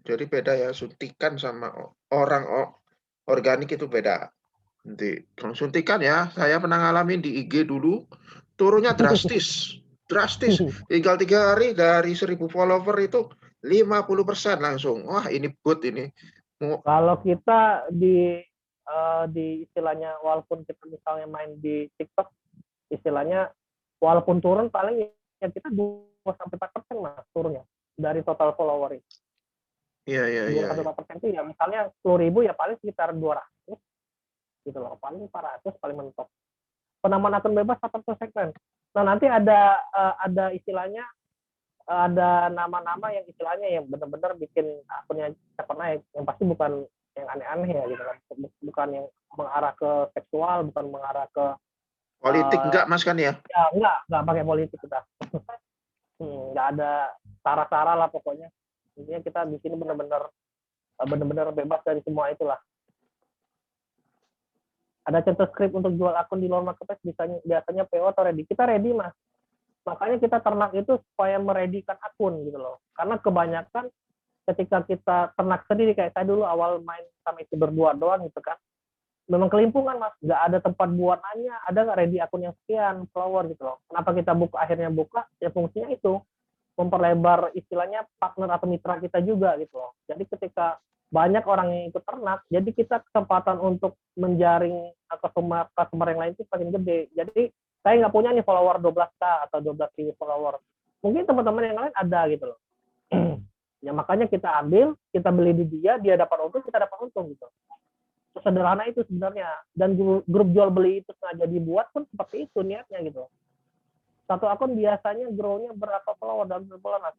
Speaker 2: jadi beda ya, suntikan sama orang organik itu beda. Nanti kalau suntikan ya, saya pernah ngalamin di IG dulu, turunnya drastis. Tinggal 3 hari dari 1.000 follower itu 50% langsung. Wah ini bot ini.
Speaker 1: Kalau kita di istilahnya, walaupun kita misalnya main di TikTok, istilahnya walaupun turun paling ya kita 2-4% mas turunnya dari total follower itu.
Speaker 2: Iya.
Speaker 1: 2-4% itu ya misalnya 10.000 ya paling sekitar 200 gitu loh, paling 400 paling mentok. Penambahan akun bebas 100%. Nah nanti ada istilahnya ada nama-nama yang istilahnya yang benar-benar bikin akunnya cepat naik, yang pasti bukan yang aneh-aneh ya gitu kan, bukan yang mengarah ke seksual, bukan mengarah ke
Speaker 2: Politik enggak Mas kan ya?
Speaker 1: ya nggak pakai politik kita. Nggak ada sara-sara lah pokoknya. Intinya kita di sini benar-benar bebas dari semua itulah. Ada contoh script untuk jual akun di luar marketplace, biasanya PO atau ready. Kita ready Mas. Makanya kita ternak itu supaya meredikan akun gitu loh. Karena kebanyakan ketika kita ternak sendiri, kayak saya dulu awal main sama itu berdua doang gitu kan, memang kelimpungan Mas, nggak ada tempat buat nanya, ada nggak ready akun yang sekian follower gitu loh. Kenapa kita akhirnya buka, ya fungsinya itu, memperlebar istilahnya partner atau mitra kita juga gitu loh. Jadi ketika banyak orang yang ikut ternak, jadi kita kesempatan untuk menjaring customer yang lain itu makin gede. Jadi saya nggak punya nih follower 12K atau 12.000 follower. Mungkin teman-teman yang lain ada gitu loh. Ya makanya kita ambil, kita beli di dia dapat untung, kita dapat untung gitu. Sederhana itu sebenarnya. Dan grup jual beli itu sengaja dibuat pun seperti itu niatnya gitu. Satu akun biasanya grow-nya berapa follower dalam sebulan Mas?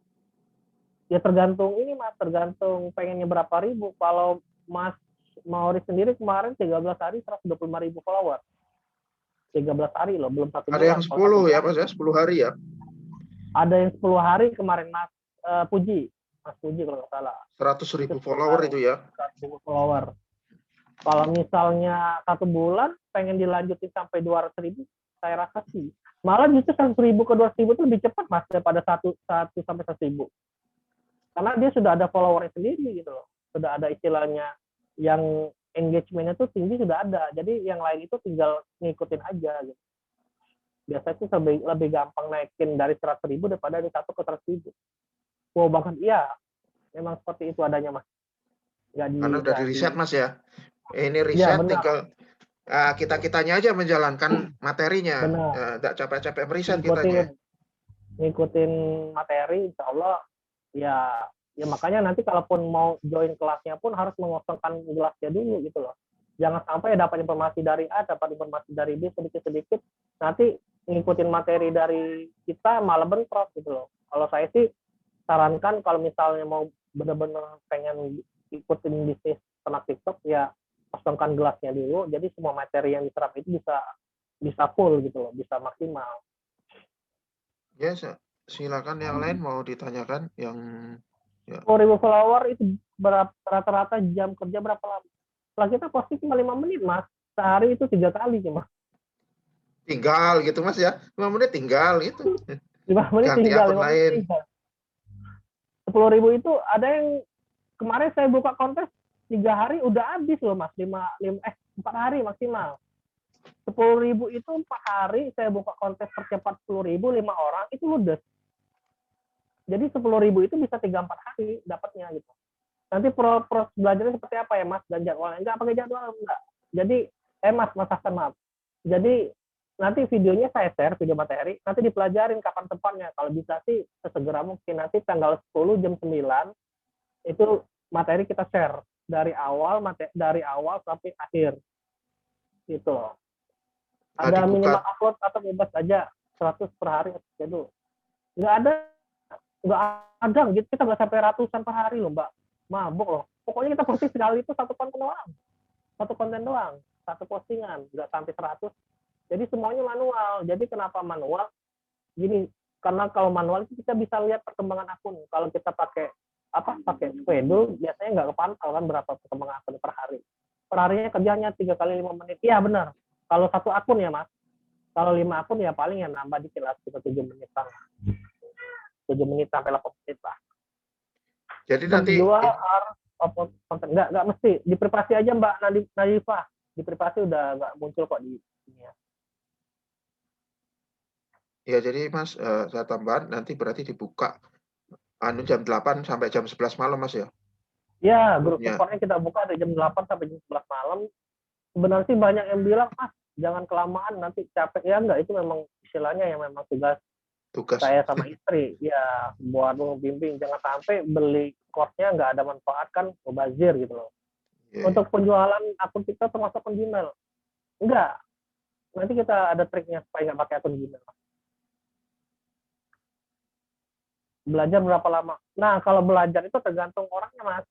Speaker 1: Ya tergantung ini Mas, tergantung pengennya berapa ribu. Kalau Mas Mauri sendiri kemarin 13 hari 125.000 follower. 13 hari loh, belum satu bulan.
Speaker 2: Ada yang 10 ya Mas ya, 10 hari ya.
Speaker 1: Ada yang 10 hari kemarin Mas Puji kalau nggak salah.
Speaker 2: 100.000 follower itu ya.
Speaker 1: 100.000 follower. Kalau misalnya 1 bulan pengen dilanjutin sampai 200.000, saya rasa sih. Malah justru 100.000 ke 200.000 itu lebih cepat Mas daripada 1 sampai 100.000. Karena dia sudah ada followernya sendiri gitu loh. Sudah ada istilahnya yang engagementnya tuh tinggi sudah ada. Jadi yang lain itu tinggal ngikutin aja gitu. Biasanya sih lebih gampang naikin dari 100.000 daripada dari 1 ke 100.000. Wow bahkan iya, memang seperti itu adanya Mas.
Speaker 2: Karena udah di riset Mas ya. Ini riset tinggal kita-kitanya aja menjalankan materinya. Nggak capek-capek meriset kitanya.
Speaker 1: Ngikutin materi, insya Allah ya makanya nanti kalaupun mau join kelasnya pun harus mengosongkan kelasnya dulu gitu loh. Jangan sampai dapat informasi dari A, dapat informasi dari B sedikit-sedikit, nanti ngikutin materi dari kita malah bentrok gitu loh. Kalau saya sih sarankan kalau misalnya mau benar-benar pengen ikutin bisnis ternak TikTok ya kosongkan gelasnya dulu, jadi semua materi yang diserap itu bisa full gitu loh, bisa maksimal.
Speaker 2: Ya, silakan yang lain mau ditanyakan yang
Speaker 1: 10.000 follower itu rata-rata jam kerja berapa lama? Setelah kita posting cuma 5 menit Mas, sehari itu 3 kali cuma.
Speaker 2: Tinggal gitu Mas ya, 5 menit tinggal itu.
Speaker 1: 5 menit
Speaker 2: ganti
Speaker 1: tinggal,
Speaker 2: akun lain.
Speaker 1: 10.000 itu ada yang kemarin saya buka kontes 3 hari udah habis loh Mas, 4 hari maksimal. 10.000 itu 4 hari saya buka kontes percepat 10.000 5 orang itu ludes. Jadi 10.000 itu bisa 3-4 hari dapatnya gitu. Nanti proses belajarnya seperti apa ya Mas, dan jadwalnya enggak pakai jadwal enggak. Jadi Mas Hasan maaf. Jadi nanti videonya saya share video materi, nanti dipelajarin kapan tempatnya. Kalau bisa sih sesegera mungkin, nanti tanggal 10 jam 9 itu materi kita share dari awal sampai akhir gitu loh. Ada minimal upload atau bebas aja 100 per hari gitu. Nggak ada gitu, kita nggak sampai ratusan per hari loh Mbak, mabuk loh. Pokoknya kita posting sekali itu satu konten doang, satu postingan, nggak sampai 100. Jadi semuanya manual. Jadi kenapa manual? Gini, karena kalau manual kita bisa lihat perkembangan akun. Kalau kita pakai schedule, biasanya nggak kepantau kan berapa perkembangan akun per hari. Per harinya kerjanya 3 kali 5 menit. Iya benar. Kalau 1 akun ya Mas. Kalau 5 akun ya paling yang nambah dikit lah, sekitar 7 menit lah. 7 menit sampai 8 menit lah.
Speaker 2: Jadi nanti
Speaker 1: konten nggak mesti di privasi aja Mbak Nadifah. Di privasi udah nggak muncul kok di sini ya.
Speaker 2: Ya jadi Mas, saya tambahan nanti berarti dibuka jam 8 sampai jam 11 malam Mas ya?
Speaker 1: Ya, grup supportnya kita buka dari jam 8 sampai jam 11 malam. Sebenarnya sih banyak yang bilang, Mas, jangan kelamaan nanti capek. Ya enggak, itu memang istilahnya yang memang tugas saya sama istri. Ya, buat membimbing. Jangan sampai beli course-nya nggak ada manfaat kan, mubazir gitu loh. Untuk penjualan akun kita termasuk akun Gmail. Enggak. Nanti kita ada triknya supaya nggak pakai akun Gmail. Belajar berapa lama? Nah, kalau belajar itu tergantung orangnya, Mas.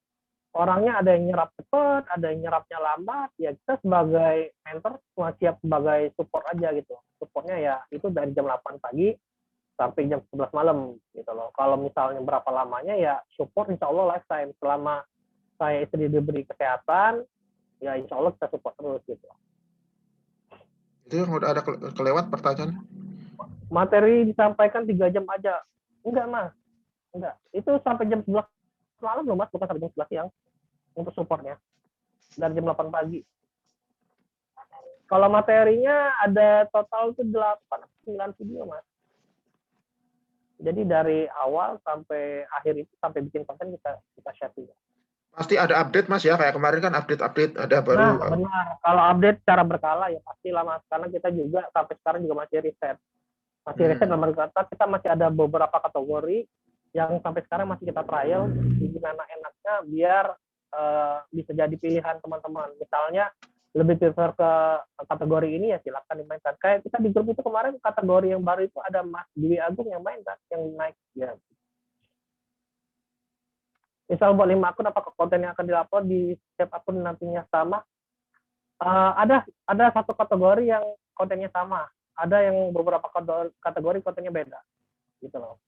Speaker 1: Orangnya ada yang nyerap cepat, ada yang nyerapnya lambat. Ya kita sebagai mentor cuma siap sebagai support aja gitu. Supportnya ya itu dari jam 8 pagi sampai jam 11 malam gitu loh. Kalau misalnya berapa lamanya ya support insya Allah lifetime. Selama saya istri diberi kesehatan, ya insya Allah kita support terus gitu.
Speaker 2: Itu yang udah ada kelewat pertanyaan.
Speaker 1: Materi disampaikan 3 jam aja. Enggak, Mas. Enggak. Itu sampai jam 11 malam loh, Mas. Bukan sampai jam 11 siang untuk supportnya. Dari jam 8 pagi. Kalau materinya ada total itu 8-9 video, Mas. Jadi dari awal sampai akhir itu, sampai bikin konten kita share juga.
Speaker 2: Pasti ada update Mas ya, kayak kemarin kan update ada
Speaker 1: Nah,
Speaker 2: baru.
Speaker 1: benar. Kalau update secara berkala ya pastilah, Mas. Karena kita juga sampai sekarang juga masih riset. Masih riset dalam kata kita masih ada beberapa kategori yang sampai sekarang masih kita trial gimana enaknya biar bisa jadi pilihan teman-teman. Misalnya lebih prefer ke kategori ini ya silakan dimainkan. Kayak kita di grup itu kemarin kategori yang baru itu ada Mas Dwi Agung yang main kan, yang naik ya. Misal buat 5 akun apakah konten yang akan diupload di setiap akun nantinya sama? Ada satu kategori yang kontennya sama, ada yang beberapa kategori kontennya beda, gitu loh.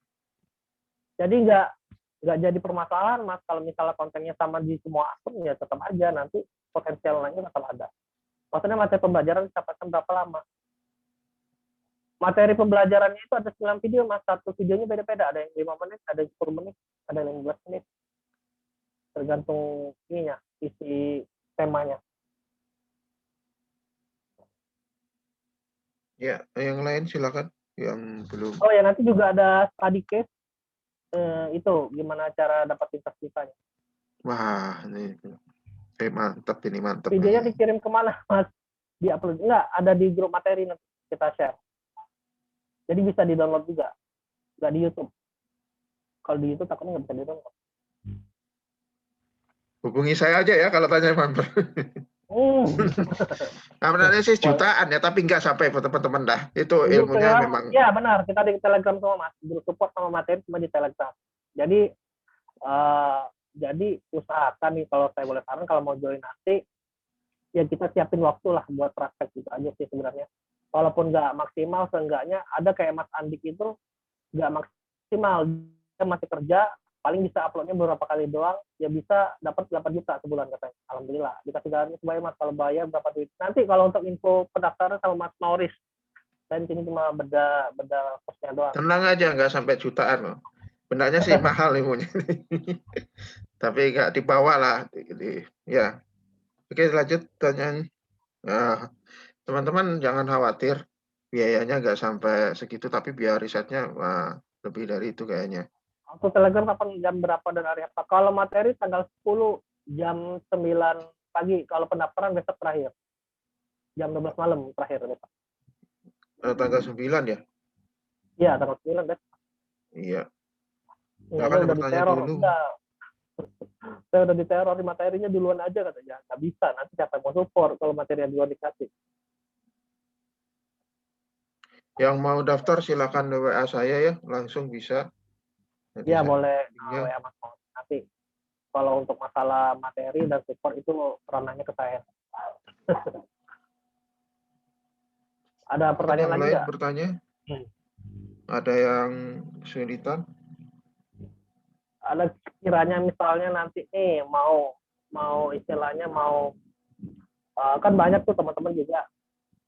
Speaker 1: Jadi nggak jadi permasalahan, Mas, kalau misalnya kontennya sama di semua akun ya tetap aja nanti potensial lainnya tetap ada. Maksudnya materi pembelajaran dapatkan berapa lama? Materi pembelajarannya itu ada 9 video, Mas. Satu videonya beda-beda, ada yang 5 menit, ada yang 10 menit, ada yang 15 menit. Tergantung ininya, isi temanya.
Speaker 2: Ya, yang lain silakan yang belum.
Speaker 1: Oh ya, nanti juga ada study case itu gimana cara dapetin sertifikatnya.
Speaker 2: Wah, ini mantap ini mantap.
Speaker 1: Videonya dikirim kemana, Mas? Di-upload enggak? Ada di grup materi nanti kita share. Jadi bisa di-download juga, nggak di YouTube. Kalau di YouTube takutnya nggak bisa di-download.
Speaker 2: Hubungi saya aja ya kalau tanya member. Nah, sebenarnya sih jutaan ya, tapi nggak sampai teman-teman dah. Itu
Speaker 1: Di grup
Speaker 2: ilmunya
Speaker 1: Telegram,
Speaker 2: memang.
Speaker 1: ya benar. Kita di Telegram semua, Mas. Grup support sama materi cuma di Telegram. Jadi usahakan nih kalau saya boleh saran kalau mau join nanti ya kita siapin waktu lah buat praktek gitu aja sih sebenarnya. Walaupun nggak maksimal, seenggaknya ada kayak Mas Andik itu nggak maksimal, dia masih kerja, paling bisa uploadnya beberapa kali doang, ya bisa dapat 8 juta sebulan katanya. Alhamdulillah. Dikasih garansi supaya Mas kalau bayar berapa duit. Nanti kalau untuk info pendaftaran sama Mas Mauris, saya di sini cuma beda kosnya doang.
Speaker 2: Tenang aja, nggak sampai jutaan loh. Benarnya sih mahal ilmunya. Tapi nggak dibawa lah. Ya. Oke, lanjut pertanyaan. Nah, teman-teman jangan khawatir. Biayanya nggak sampai segitu, tapi biar risetnya lebih dari itu kayaknya.
Speaker 1: Untuk Telegram kapan jam berapa dan hari apa? Kalau materi tanggal 10 jam 9 pagi. Kalau pendaftaran besok terakhir. Jam 12 malam terakhir besok.
Speaker 2: Tanggal 9 ya?
Speaker 1: Iya, tanggal 9 besok.
Speaker 2: Iya.
Speaker 1: Udah diteror. Saya udah diteror di materinya duluan aja katanya. Nggak bisa, nanti siapa yang mau support kalau materinya duluan dikasih.
Speaker 2: Yang mau daftar silakan WA saya ya, langsung bisa.
Speaker 1: Iya boleh WA Mas nanti. Kalau untuk masalah materi dan support itu ranahnya ke saya. Ada pertanyaan lagi nggak?
Speaker 2: Bertanya? Ada yang kesulitan?
Speaker 1: Ada kiranya misalnya nanti nih mau istilahnya mau kan banyak tuh teman-teman juga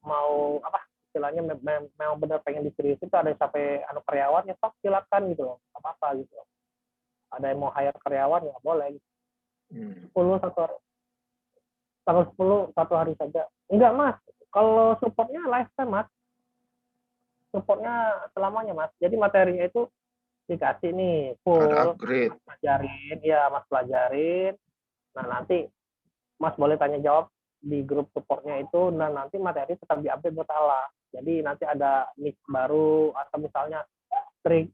Speaker 1: mau apa istilahnya memang benar pengen diserius itu ada yang sampai karyawan ya sok silakan gitu loh apa gitu loh. Ada yang mau hire karyawan ya boleh gitu. 10 satu hari saja enggak Mas kalau supportnya lifetime Mas supportnya selamanya Mas jadi materinya itu dikasih nih full
Speaker 2: upgrade.
Speaker 1: Mas pelajarin ya Mas pelajarin nah nanti Mas boleh tanya jawab di grup supportnya itu dan nanti materi tetap diupdate berkala jadi nanti ada mix baru atau misalnya trik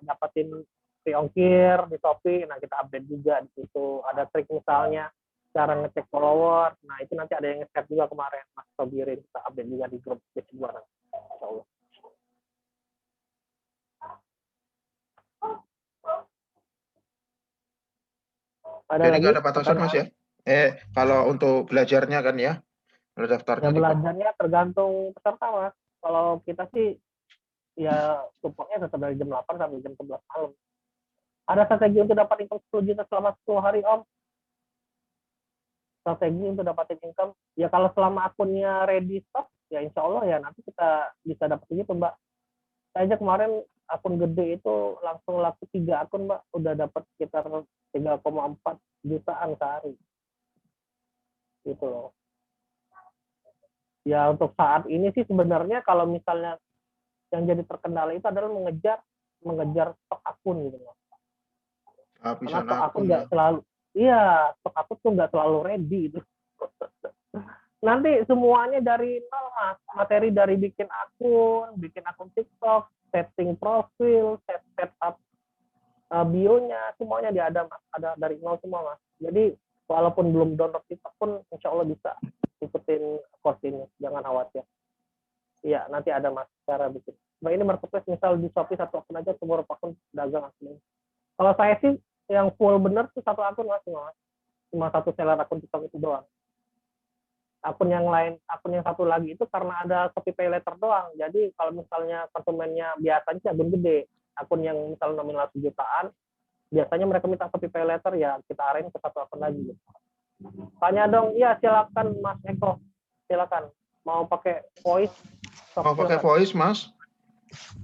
Speaker 1: dapatin free ongkir di Shopee nah kita update juga di situ ada trik misalnya cara ngecek follower nah itu nanti ada yang nge-share juga kemarin Mas Sobirin kita update juga di grup Facebook. Insyaallah. Ada
Speaker 2: Jadi
Speaker 1: lagi
Speaker 2: nggak ada batasan Mas
Speaker 1: pertanyaan?
Speaker 2: ya? Kalau untuk belajarnya kan ya, kalau
Speaker 1: Ya
Speaker 2: daftarnya di
Speaker 1: belajarnya tergantung peserta mas. Kalau kita sih ya supportnya tetap dari jam 8 sampai jam 11 malam. Ada strategi untuk dapat income 10 juta selama 10 hari om. Strategi untuk dapatin income. Ya kalau selama akunnya ready stock, ya insya Allah ya nanti kita bisa dapat gitu mbak. Saya aja kemarin akun gede itu langsung laku 3 akun mbak. Udah dapat sekitar 3,4 jutaan sehari. Gitu loh. Ya untuk saat ini sih sebenarnya kalau misalnya yang jadi terkendala itu adalah mengejar stok akun gitu loh. Karena
Speaker 2: habisan
Speaker 1: stok akun
Speaker 2: akun ya.
Speaker 1: nggak selalu, iya stok akun tuh nggak selalu ready gitu. Nanti semuanya dari nol mas, materi dari bikin akun TikTok, setting profil, setup bionya, semuanya ada mas, ada dari nol semua mas. Jadi walaupun belum download TikTok pun, insya Allah bisa ikutin course ini, jangan khawatir. Iya, nanti ada mas cara bikin. Nah ini marketplace misal di Shopee 1 akun aja semua akun dagang asli. Kalau saya sih yang full bener tuh 1 akun mas, cuma 1 seller akun TikTok itu doang. Akun yang lain, akun yang satu lagi itu karena ada Shopee Pay Later doang. Jadi kalau misalnya konsumennya biasanya sih akun gede, akun yang misalnya nominal sejutaan, biasanya mereka minta Shopee Pay Later ya kita arahin ke 1 akun lagi. Gitu. Tanya dong, iya silakan Mas Eko, silakan. Mau pakai voice?
Speaker 2: Mau pakai voice Mas?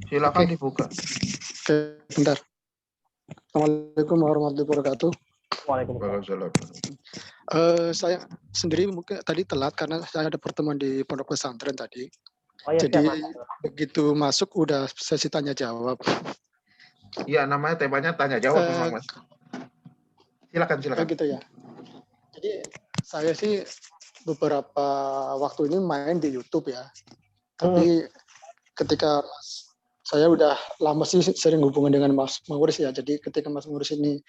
Speaker 2: Silakan dibuka.
Speaker 7: Oke, bentar. Assalamualaikum warahmatullahi wabarakatuh.
Speaker 1: Waalaikumsalam.
Speaker 7: Saya sendiri mungkin tadi telat karena saya ada pertemuan di pondok pesantren tadi.
Speaker 1: Oh iya,
Speaker 7: Jadi
Speaker 1: siap,
Speaker 7: begitu masuk udah sesi tanya jawab.
Speaker 2: Iya, namanya temanya tanya jawab memang Mas. Silakan.
Speaker 7: Oh gitu ya. Jadi saya sih beberapa waktu ini main di YouTube ya. Tapi ketika saya udah lama sih sering hubungan dengan Mas Mauris ya. Jadi ketika Mas Mauris ini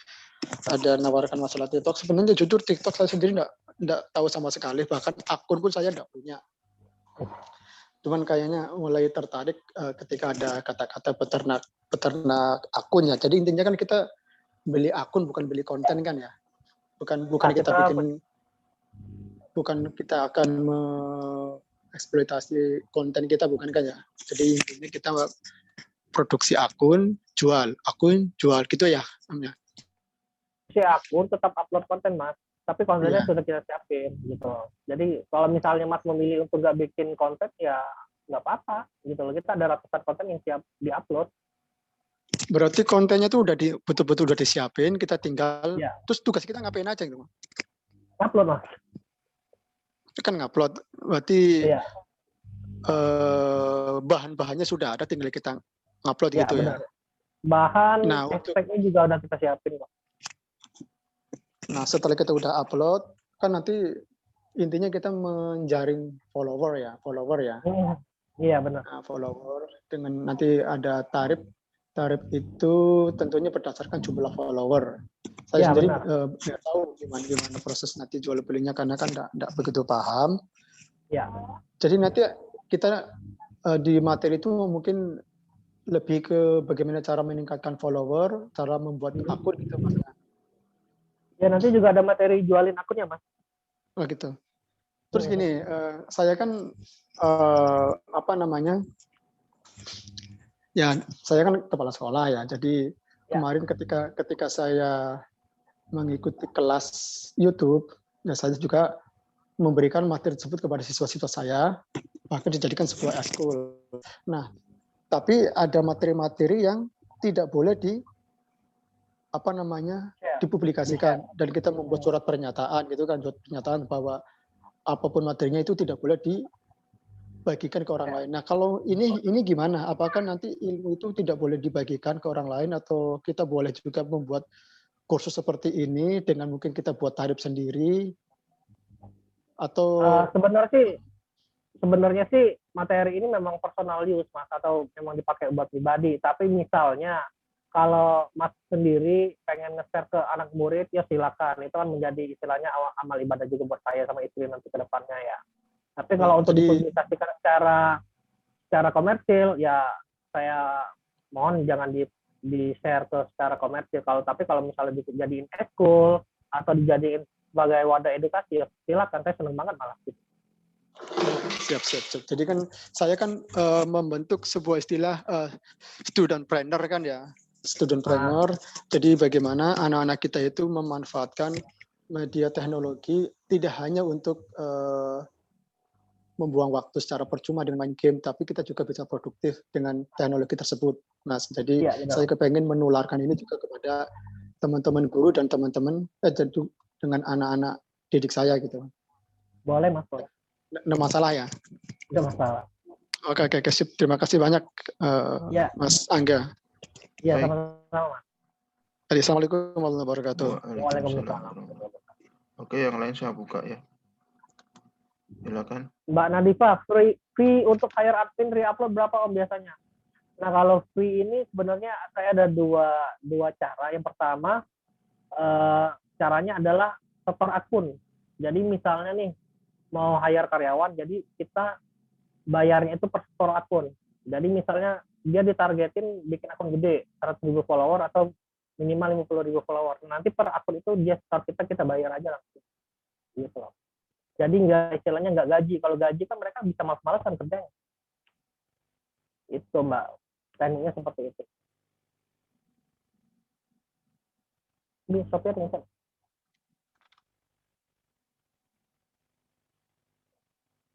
Speaker 7: ada nawarkan masalah TikTok, sebenarnya jujur TikTok saya sendiri enggak tahu sama sekali. Bahkan akun pun saya enggak punya. Cuman kayaknya mulai tertarik ketika ada kata-kata peternak akunnya. Jadi intinya kan kita beli akun bukan beli konten kan ya. Bukan kita akan eksploitasi konten kita bukan kan ya. Jadi intinya kita produksi akun, jual gitu ya namanya.
Speaker 1: Si akun tetap upload konten mas, tapi kontennya sudah kita siapin gitu. Jadi kalau misalnya mas memilih untuk nggak bikin konten ya nggak apa-apa gitu loh. Kita ada ratusan konten yang siap diupload.
Speaker 7: Berarti kontennya tuh udah betul-betul udah disiapin, kita tinggal terus tugas kita ngapain aja gitu.
Speaker 1: Upload mas.
Speaker 7: Kan ngupload, berarti bahan-bahannya sudah ada, tinggal kita ngupload gitu benar. Ya.
Speaker 1: Bahan, hashtagnya juga udah kita siapin kok.
Speaker 7: Nah setelah kita udah upload, kan nanti intinya kita menjaring follower ya.
Speaker 1: Iya benar.
Speaker 7: Nah, follower dengan nanti ada tarif itu tentunya berdasarkan jumlah follower. Saya sendiri nggak tahu gimana proses nanti jual belinya karena kan nggak begitu paham.
Speaker 1: Ya.
Speaker 7: Jadi nanti kita di materi itu mungkin lebih ke bagaimana cara meningkatkan follower, cara membuat akun gitu mas.
Speaker 1: Ya nanti juga ada materi jualin akunnya mas.
Speaker 7: Oh gitu. Terus gini, saya kan ya saya kan kepala sekolah ya. Jadi kemarin ketika saya mengikuti kelas YouTube, ya saya juga memberikan materi tersebut kepada siswa-siswa saya, bahkan dijadikan sebuah eskul. Nah, tapi ada materi-materi yang tidak boleh dipublikasikan, dan kita membuat surat pernyataan gitu kan, surat pernyataan bahwa apapun materinya itu tidak boleh dibagikan ke orang lain. Nah, kalau ini gimana? Apakah nanti ilmu itu tidak boleh dibagikan ke orang lain atau kita boleh juga membuat kursus seperti ini dengan mungkin kita buat tarif sendiri atau
Speaker 1: sebenarnya sih materi ini memang personal use mas atau memang dipakai buat pribadi. Tapi misalnya kalau mas sendiri pengen nge-share ke anak murid ya silakan. Itu kan menjadi istilahnya amal ibadah juga buat saya sama istri nanti ke depannya ya. Tapi kalau untuk dipublikasikan secara komersil ya saya mohon jangan di share ke secara komersil. Tapi kalau misalnya dijadiin eskul atau dijadiin sebagai wadah edukasi, ya silakan, saya seneng banget malah.
Speaker 7: Siap. Jadi kan saya kan membentuk sebuah istilah studentpreneur kan ya. Studentpreneur. Jadi bagaimana anak-anak kita itu memanfaatkan media teknologi tidak hanya untuk membuang waktu secara percuma dengan main game, tapi kita juga bisa produktif dengan teknologi tersebut, Mas. Jadi
Speaker 1: Iya, benar.
Speaker 7: saya kepengen menularkan ini juga kepada teman-teman guru dan teman-teman dengan anak-anak didik saya gitu.
Speaker 1: Boleh Mas, boleh.
Speaker 7: Nggak masalah ya?
Speaker 1: Tidak masalah.
Speaker 7: Oke, sip. Terima kasih banyak,
Speaker 1: Ya.
Speaker 7: Mas Angga.
Speaker 1: Iya,
Speaker 2: Baik.
Speaker 1: sama-sama Mas.
Speaker 7: Assalamualaikum warahmatullahi wabarakatuh.
Speaker 1: Waalaikumsalam.
Speaker 2: Oke, yang lain saya buka ya. Silakan.
Speaker 1: Mbak Nadifa, fee untuk hire admin re-upload berapa Om biasanya? Nah, kalau fee ini sebenarnya saya ada dua cara. Yang pertama, caranya adalah setor akun. Jadi misalnya nih, mau hire karyawan, jadi kita bayarnya itu per setor akun. Jadi misalnya dia ditargetin bikin akun gede, 100.000 follower atau minimal 50.000 follower. Nanti per akun itu dia setor kita bayar aja langsung. Gitu loh. Jadi istilahnya nggak gaji. Kalau gaji kan mereka bisa malas-malasan kerjanya. Itu Mbak, tekniknya seperti itu. Ini Sofian nih,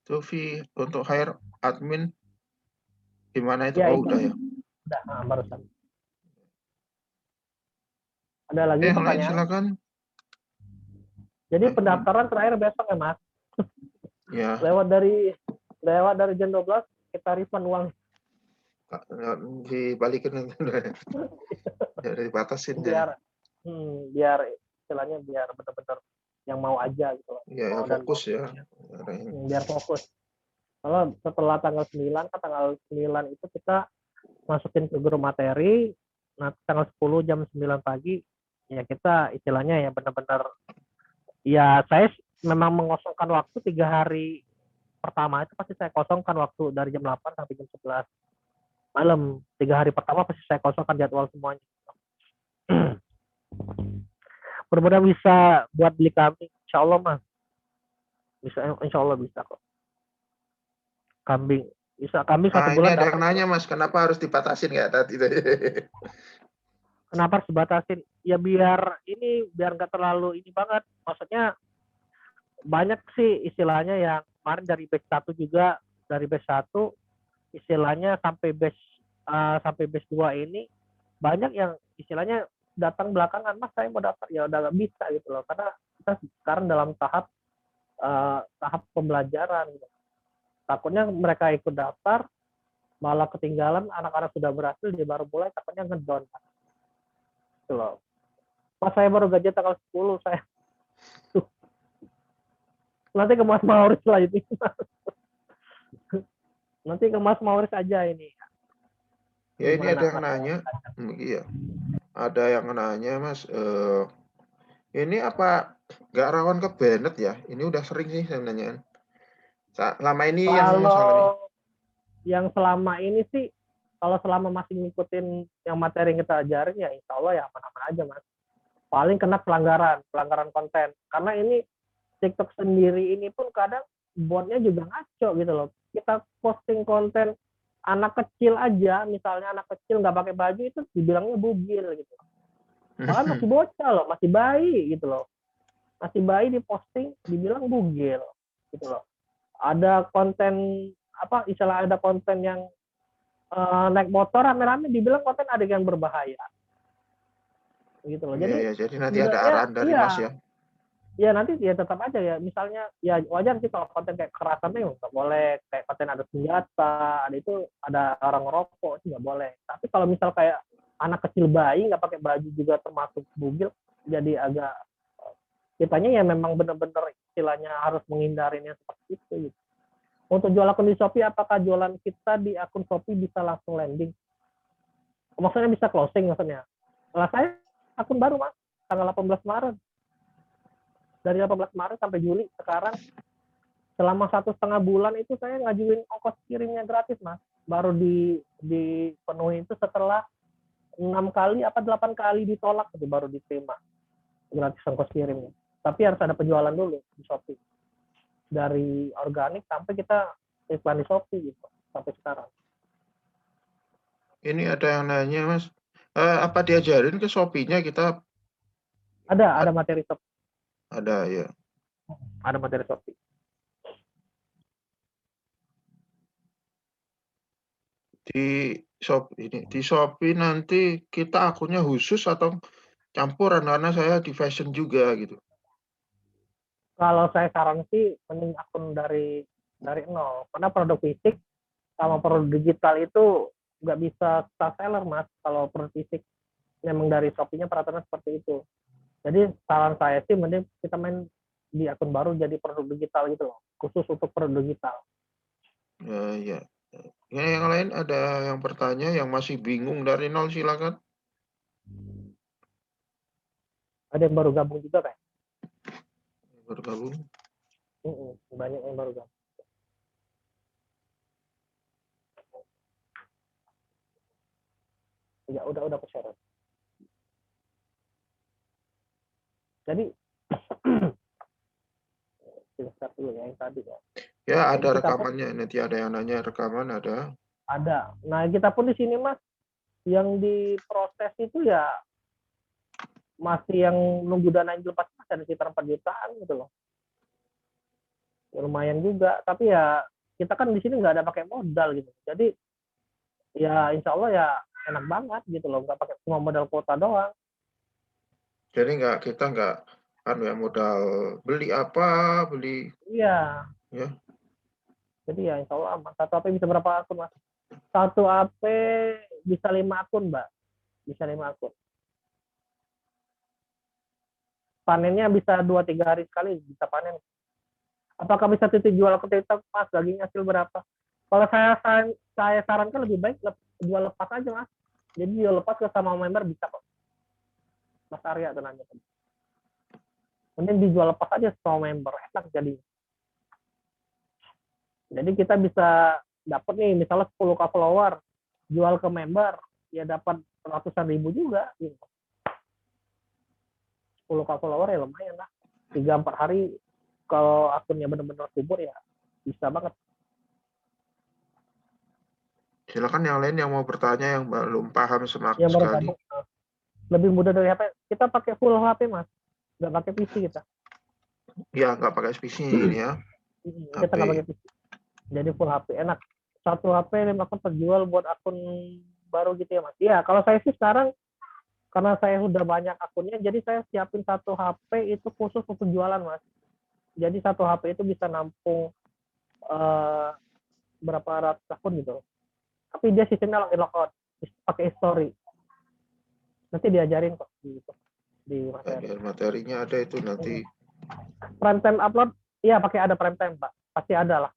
Speaker 2: Sofi, untuk hire admin gimana itu?
Speaker 1: Ya,
Speaker 2: Oh,
Speaker 1: itu.
Speaker 2: udah ya.
Speaker 1: Udah, barusan. Ada lagi
Speaker 2: Yang lain
Speaker 1: pertanyaan?
Speaker 2: silakan.
Speaker 1: Jadi pendaftaran terakhir besok ya Mas.
Speaker 2: Ya,
Speaker 1: Lewat dari jam 12 kita refund uang.
Speaker 2: dibalikin dari batasin ya.
Speaker 1: Biar istilahnya biar benar-benar yang mau aja gitu loh.
Speaker 2: Ya,
Speaker 1: Mau dan
Speaker 2: fokus ya.
Speaker 1: biar fokus. Kalau setelah tanggal 9, kan tanggal 9 itu kita masukin ke grup materi, nah tanggal 10 jam 9 pagi, ya kita istilahnya ya benar-benar, ya saya memang mengosongkan waktu 3 hari pertama itu pasti saya kosongkan waktu dari jam 8 sampai jam 11 malam. 3 hari pertama pasti saya kosongkan jadwal semuanya. Mudah-mudahan bisa buat beli kambing, insya Allah Mas. Bisa, insya Allah bisa kok. Kambing bisa, kambing satu
Speaker 2: Ini
Speaker 1: bulan
Speaker 2: ada yang
Speaker 1: dapat.
Speaker 2: nanya Mas, kenapa harus dibatasin kayak tadi?
Speaker 1: Kenapa harus dibatasin? Ya biar nggak terlalu ini banget. Maksudnya banyak sih istilahnya yang kemarin dari batch 1 juga, dari batch 1 istilahnya sampai batch 2 ini banyak yang istilahnya datang belakangan, Mas saya mau daftar, ya udah nggak bisa gitu loh, karena kita sekarang dalam tahap pembelajaran gitu. Takutnya mereka ikut daftar malah ketinggalan, anak-anak sudah berhasil dia baru mulai, takutnya ngedown gitu loh. Mas saya baru gaji tanggal 10, saya nanti ke Mas Mauris lah itu. Nanti ke Mas Mauris aja ini.
Speaker 2: Ya, ini ada yang
Speaker 1: Mas
Speaker 2: nanya. Iya. Ada yang nanya, Mas, ini apa nggak rawan ke banned ya? Ini udah sering sih saya nanyain. Selama ini yang masalah ini.
Speaker 1: Yang selama ini sih, kalau selama masih ngikutin yang materi yang kita ajarin, ya insya Allah ya aman-aman aja Mas. Paling kena pelanggaran konten. Karena ini TikTok sendiri ini pun kadang botnya juga ngaco gitu loh. Kita posting konten anak kecil aja, misalnya anak kecil nggak pakai baju itu dibilangnya bugil gitu. Malah masih bocah loh, masih bayi gitu loh. Masih bayi diposting dibilang bugil gitu loh. Ada konten ada konten yang naik motor rame-rame dibilang konten adegan berbahaya. Gitu loh.
Speaker 2: Jadi nanti ada arahan dari Mas ya.
Speaker 1: Ya nanti ya tetap aja ya, misalnya ya wajar sih kalau konten kayak kekerasan itu nggak boleh, kayak konten ada senjata, ada orang ngerokok sih nggak boleh. Tapi kalau misal kayak anak kecil bayi nggak pakai baju juga termasuk bugil, jadi agak kitanya ya memang benar-benar istilahnya harus menghindarinya seperti itu. Gitu. Untuk jual akun di Shopee, apakah jualan kita di akun Shopee bisa langsung landing? Maksudnya bisa closing maksudnya? Lah saya akun baru Mas, tanggal 18 Maret. Dari 18 Maret sampai Juli sekarang selama 1,5 bulan itu saya ngajuin ongkos kirimnya gratis Mas, baru dipenuhi itu setelah 6 kali 8 kali ditolak baru diterima. gratis ongkos kirimnya. Tapi harus ada penjualan dulu di Shopee. Dari organik sampai kita iklan di Shopee gitu sampai sekarang.
Speaker 2: Ini ada yang nanya, Mas. Apa diajarin ke Shopee-nya kita
Speaker 1: Ada materi Shopee,
Speaker 2: ada ya.
Speaker 1: ada materi Shopee.
Speaker 2: Di Shopee nanti kita akunnya khusus atau campuran karena saya di fashion juga gitu.
Speaker 1: Kalau saya saran sih mending akun dari nol, karena produk fisik sama produk digital itu nggak bisa star seller, Mas. Kalau produk fisik memang dari Shopee-nya peraturan seperti itu. Jadi saran saya sih mending kita main di akun baru jadi produk digital gitu loh, khusus untuk produk digital.
Speaker 2: Ya. Yang lain ada yang bertanya yang masih bingung dari nol, silakan.
Speaker 1: Ada yang baru gabung juga kan?
Speaker 2: Bergabung.
Speaker 1: Banyak yang baru gabung. Ya udah ke-share. Jadi start dulu ya yang tadi ya.
Speaker 2: Ya, ada
Speaker 1: Jadi kita
Speaker 2: rekamannya. Nanti ada yang nanya rekaman ada.
Speaker 1: ada. Nah, kita pun di sini, Mas, yang diproses itu ya masih yang nunggu dana yang lepas masih ada sekitar 4 jutaan gitu loh. Ya, lumayan juga, tapi ya kita kan di sini nggak ada pakai modal gitu. Jadi ya insya Allah ya enak banget gitu loh, nggak pakai cuma modal kuota doang.
Speaker 2: Jadi kita nggak modal beli
Speaker 1: Iya.
Speaker 2: ya.
Speaker 1: Jadi ya insya Allah aman. Satu HP bisa berapa akun, Mas? Satu HP bisa 5 akun, Mbak. Bisa 5 akun. Panennya bisa 2-3 hari sekali bisa panen. Apakah bisa titip jual ke TikTok, Mas? Daging hasil berapa? Kalau saya sarankan lebih baik jual lepas aja, Mas. Jadi jual lepas ke sama member bisa kok. Mas Arya tuh nanya. Mending dijual lepas aja sama member, enak jadi. Jadi kita bisa dapat nih misalnya 10k follower, jual ke member, ya dapat ratusan ribu juga. Gitu. 10k follower ya lumayan lah. 3-4 hari kalau akunnya benar-benar subur ya bisa banget.
Speaker 2: Silakan yang lain yang mau bertanya yang belum paham sama
Speaker 1: Yang baru
Speaker 2: sekali.
Speaker 1: gabung, lebih mudah dari HP. Kita pakai full HP, Mas. Nggak pakai PC kita.
Speaker 2: Ya, nggak pakai PC ini ya.
Speaker 1: Kita nggak pakai PC. Jadi full HP. Enak. Satu HP 5 akun terjual buat akun baru gitu ya, Mas. Iya, kalau saya sih sekarang karena saya sudah banyak akunnya, jadi saya siapin satu HP itu khusus untuk jualan, Mas. Jadi satu HP itu bisa nampung berapa ratus akun gitu. Tapi dia sistemnya login logout, pakai history. Nanti diajarin kok gitu di materi.
Speaker 2: Materinya ada itu nanti.
Speaker 1: Prime time upload, iya pakai ada prime time, Pak. Pasti ada lah.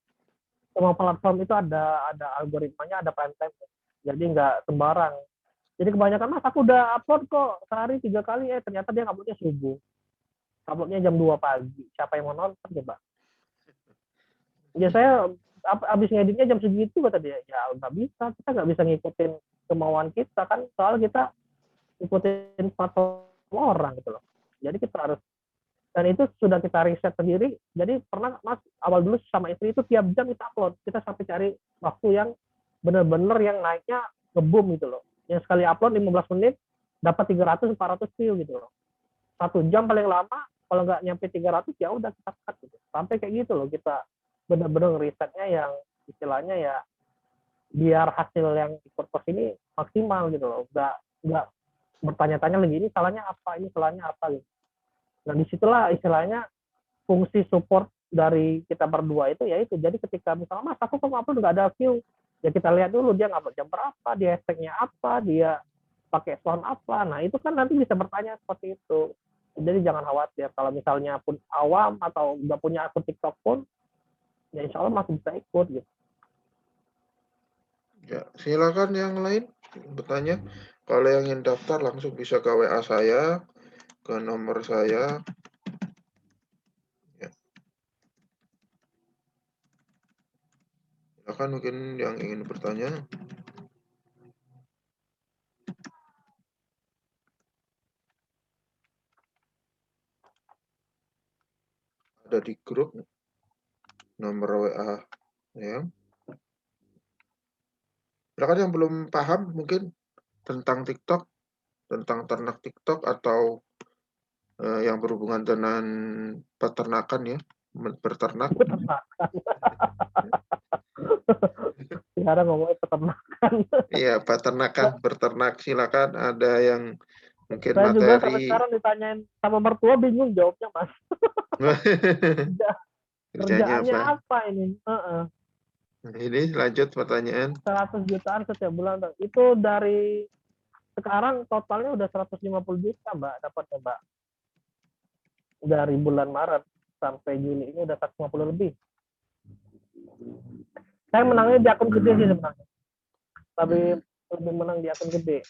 Speaker 1: Semua platform itu ada algoritmanya, ada prime time. Jadi nggak sembarang. Jadi kebanyakan, Mas, aku udah upload kok sehari 3 kali, ternyata dia uploadnya subuh. Uploadnya jam 2 pagi. Siapa yang mau nonton coba? Ya saya habis ngeditnya jam segitu kata dia. Ya nggak bisa, kita nggak bisa ngikutin kemauan kita kan, soal kita ngikutin platform orang gitu loh. Jadi kita harus, dan itu sudah kita riset sendiri. Jadi pernah, Mas, awal dulu sama istri itu tiap jam kita upload. Kita sampai cari waktu yang benar-benar yang naiknya nge-boom gitu loh. Yang sekali upload 15 menit dapat 300-400 view gitu loh. 1 jam paling lama, kalau nggak nyampe 300 ya udah kita cut gitu. Sampai kayak gitu loh kita benar-benar risetnya yang istilahnya ya biar hasil yang ikut pos ini maksimal gitu loh. Nggak bertanya-tanya lagi ini salahnya apa gitu. Nah disitulah istilahnya fungsi support dari kita berdua itu ya itu. Jadi ketika misalnya, Mas, aku kok upload nggak ada view, ya kita lihat dulu dia ngupload jam berapa, dia hashtagnya apa, dia pakai sound apa. Nah itu kan nanti bisa bertanya seperti itu. Jadi jangan khawatir kalau misalnya pun awam atau nggak punya akun TikTok pun, ya insya Allah masih bisa ikut gitu.
Speaker 2: Ya, silakan yang lain bertanya. Kalau yang ingin daftar langsung bisa ke WA saya, ke nomor saya. Ya. Silakan mungkin yang ingin bertanya. Ya. Silakan yang belum paham mungkin tentang TikTok, tentang ternak TikTok atau yang berhubungan dengan peternakan ya, berternak.
Speaker 1: Sekarang ngomongin peternakan.
Speaker 2: Iya, peternakan, berternak. Silakan ada yang mungkin
Speaker 1: Saya juga sampai
Speaker 2: materi.
Speaker 1: sekarang ditanyain sama mertua bingung jawabnya, Mas.
Speaker 2: Kerjanya
Speaker 1: Kerjaannya
Speaker 2: apa?
Speaker 1: apa ini?
Speaker 2: Ini lanjut pertanyaan.
Speaker 1: 100 jutaan setiap bulan. Itu dari sekarang totalnya udah 150 juta, Mbak, dapatnya, Mbak. Dari bulan Maret sampai Juli ini udah 150 lebih. Saya menangnya di akun gede sih sebenarnya. Tapi lebih menang di akun gede.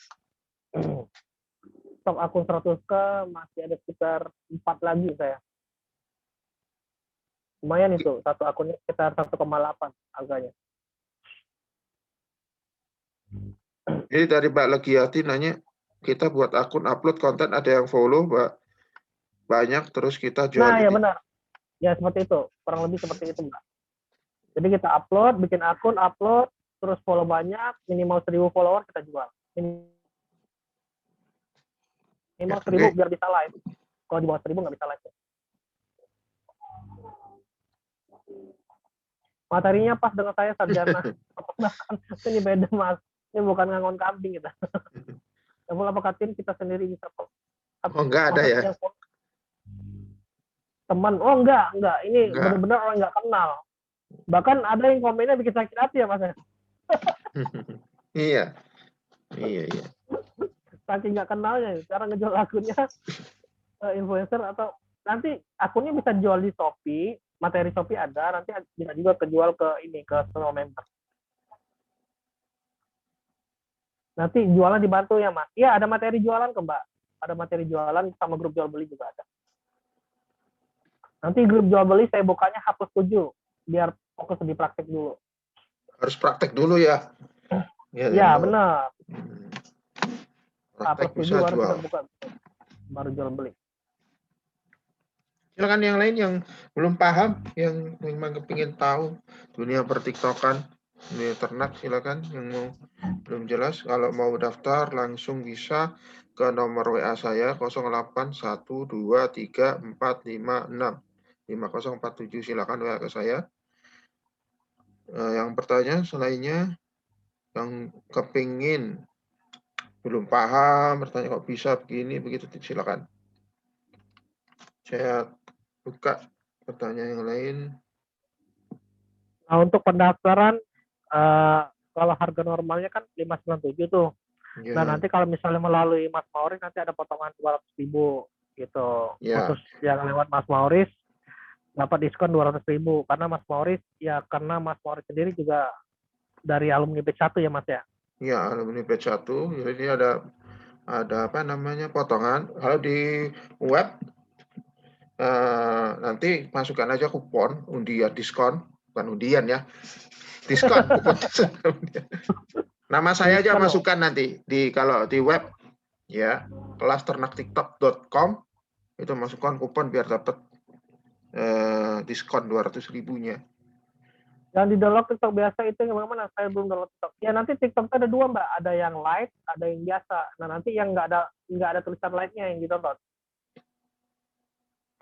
Speaker 1: Stok akun 100K masih ada sekitar 4 lagi saya. Lumayan itu, satu akunnya sekitar 1,8 harganya.
Speaker 2: Jadi dari Mbak Legiati nanya, kita buat akun upload konten, ada yang follow, Mbak, banyak, terus kita jual.
Speaker 1: Nah, ya benar. Ya seperti itu, kurang lebih seperti itu, Mbak. Jadi kita upload, bikin akun, upload, terus follow banyak, minimal 1000 follower kita jual. Minimal 1000 biar bisa live. Kalau di bawah 1000 nggak bisa live. Materinya pas dengan saya sarjana peternakan. Ini beda, Mas. Ini bukan ngangon kambing kita. Yang mulai pekatin kita sendiri bisa kok.
Speaker 2: Oh, enggak ada ya?
Speaker 1: Teman, oh enggak. Ini
Speaker 2: Enggak.
Speaker 1: benar-benar orang nggak kenal. Bahkan ada yang komennya bikin sakit hati ya, Mas.
Speaker 2: Iya.
Speaker 1: Saking nggak kenalnya, cara ngejual akunnya influencer atau nanti akunnya bisa jual di Shopee, materi Shopee ada, nanti bisa juga kejual ke ini ke semua member. Nanti jualan dibantu ya, Mas. Iya, ada materi jualan ke Mbak. Ada materi jualan sama grup jual beli juga ada. Nanti grup jual beli saya bukanya H+7 biar fokus di praktek dulu.
Speaker 2: Harus praktek dulu ya.
Speaker 1: Ya, benar.
Speaker 2: Praktek
Speaker 1: H+7
Speaker 2: bisa
Speaker 1: baru
Speaker 2: jual.
Speaker 1: kita buka, baru jual beli.
Speaker 2: Silakan yang lain yang belum paham, yang memang kepingin tahu dunia pertiktokan, dunia ternak, silakan yang mau belum jelas. Kalau mau daftar langsung bisa ke nomor WA saya 081234565047. Silakan WA ke saya. Yang bertanya selainnya yang kepingin belum paham, bertanya kok bisa begini begitu, silakan. Saya buka pertanyaan yang lain.
Speaker 1: Nah, untuk pendaftaran kalau harga normalnya kan 597 tuh.
Speaker 2: Ya.
Speaker 1: Nah, nanti kalau misalnya melalui Mas Mauris nanti ada potongan 200.000 gitu.
Speaker 2: Ya.
Speaker 1: Khusus yang lewat Mas Mauris dapat diskon 200.000 karena Mas Mauris sendiri juga dari alumni batch 1 ya, Mas ya.
Speaker 2: Ya, alumni batch 1. Jadi ada apa namanya potongan. Kalau di web nanti masukkan aja kupon undian diskon, bukan undian ya. Diskon kupon. Nama saya aja masukkan nanti kalau di web ya, kelasternaktiktok.com itu masukkan kupon biar dapat diskon 200.000-nya.
Speaker 1: Yang di download TikTok biasa itu yang mana? Saya belum download TikTok. Ya nanti TikTok ada dua, Mbak. Ada yang light, ada yang biasa. Nah nanti yang nggak ada tulisan lightnya yang didownload.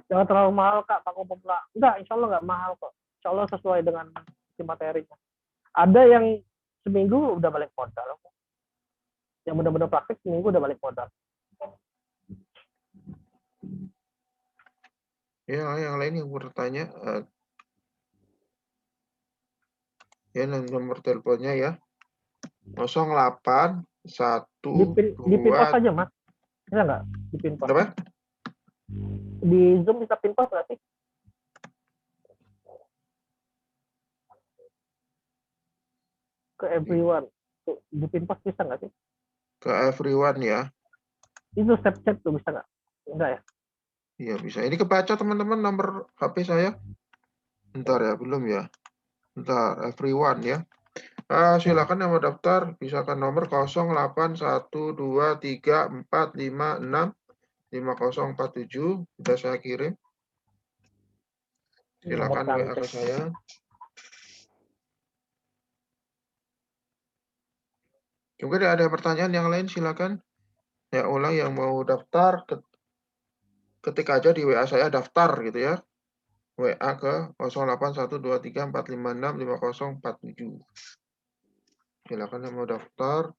Speaker 1: Jangan terlalu mahal, Kak. Pak Pemula. Enggak, insya Allah nggak mahal kok. Insya Allah sesuai dengan isi materinya. Ada yang seminggu udah balik modal. Yang benar-benar praktik seminggu udah balik modal.
Speaker 2: Ya, yang lain yang bertanya, ya nomor teleponnya ya 0812.
Speaker 1: Di pinpost aja, Mas. Bisa nggak di pinpost?
Speaker 2: Berapa?
Speaker 1: Di Zoom bisa pinpost nggak sih? Ke everyone. Di pinpost bisa nggak sih?
Speaker 2: Ke everyone ya.
Speaker 1: Itu chat tuh bisa nggak? Enggak ya?
Speaker 2: Iya bisa. Ini kebaca teman-teman nomor HP saya. Bentar ya, belum ya. Bentar, everyone ya. Silakan yang mau daftar bisa ke nomor 081234565047. Sudah saya kirim. Silakan WA ke saya. Mungkin ada pertanyaan yang lain, silakan. Ya, ulang yang mau daftar, ketik aja di WA saya daftar gitu ya. WA ke 081234565047. Silakan yang mau daftar.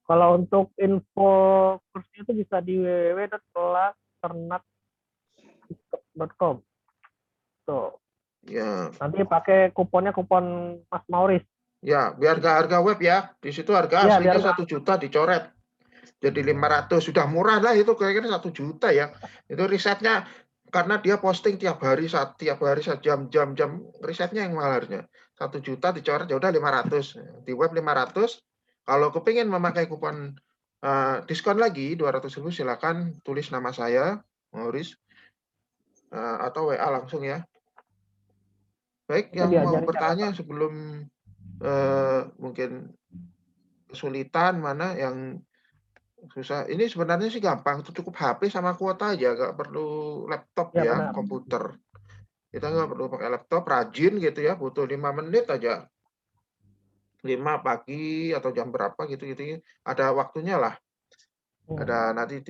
Speaker 1: Kalau untuk info kursnya itu bisa di www.kelas.ternat.com. Tuh.
Speaker 2: Ya,
Speaker 1: Nanti pakai kuponnya kupon Mas Mauris.
Speaker 2: ya, biar nggak harga web ya. Di situ harga
Speaker 1: Ya,
Speaker 2: aslinya
Speaker 1: biar
Speaker 2: 1 juta dicoret. Jadi 500 sudah murah lah itu, kira-kira 1 juta ya. Itu risetnya karena dia posting tiap hari jam risetnya yang mahal harusnya. 1 juta dicoret ya udah 500. Di web 500. Kalau kepingin memakai kupon diskon lagi 200.000, silakan tulis nama saya Mauris atau WA langsung ya. Baik,
Speaker 1: Itu
Speaker 2: yang mau
Speaker 1: diajarin cara
Speaker 2: bertanya sebelum mungkin kesulitan mana yang susah. Ini sebenarnya sih gampang, itu cukup HP sama kuota aja, nggak perlu laptop
Speaker 1: ya
Speaker 2: ya,
Speaker 1: benar.
Speaker 2: komputer. Kita nggak perlu pakai laptop, rajin gitu ya, butuh 5 menit aja. 5 pagi atau jam berapa gitu-gitu. Ada waktunya lah. Ada nanti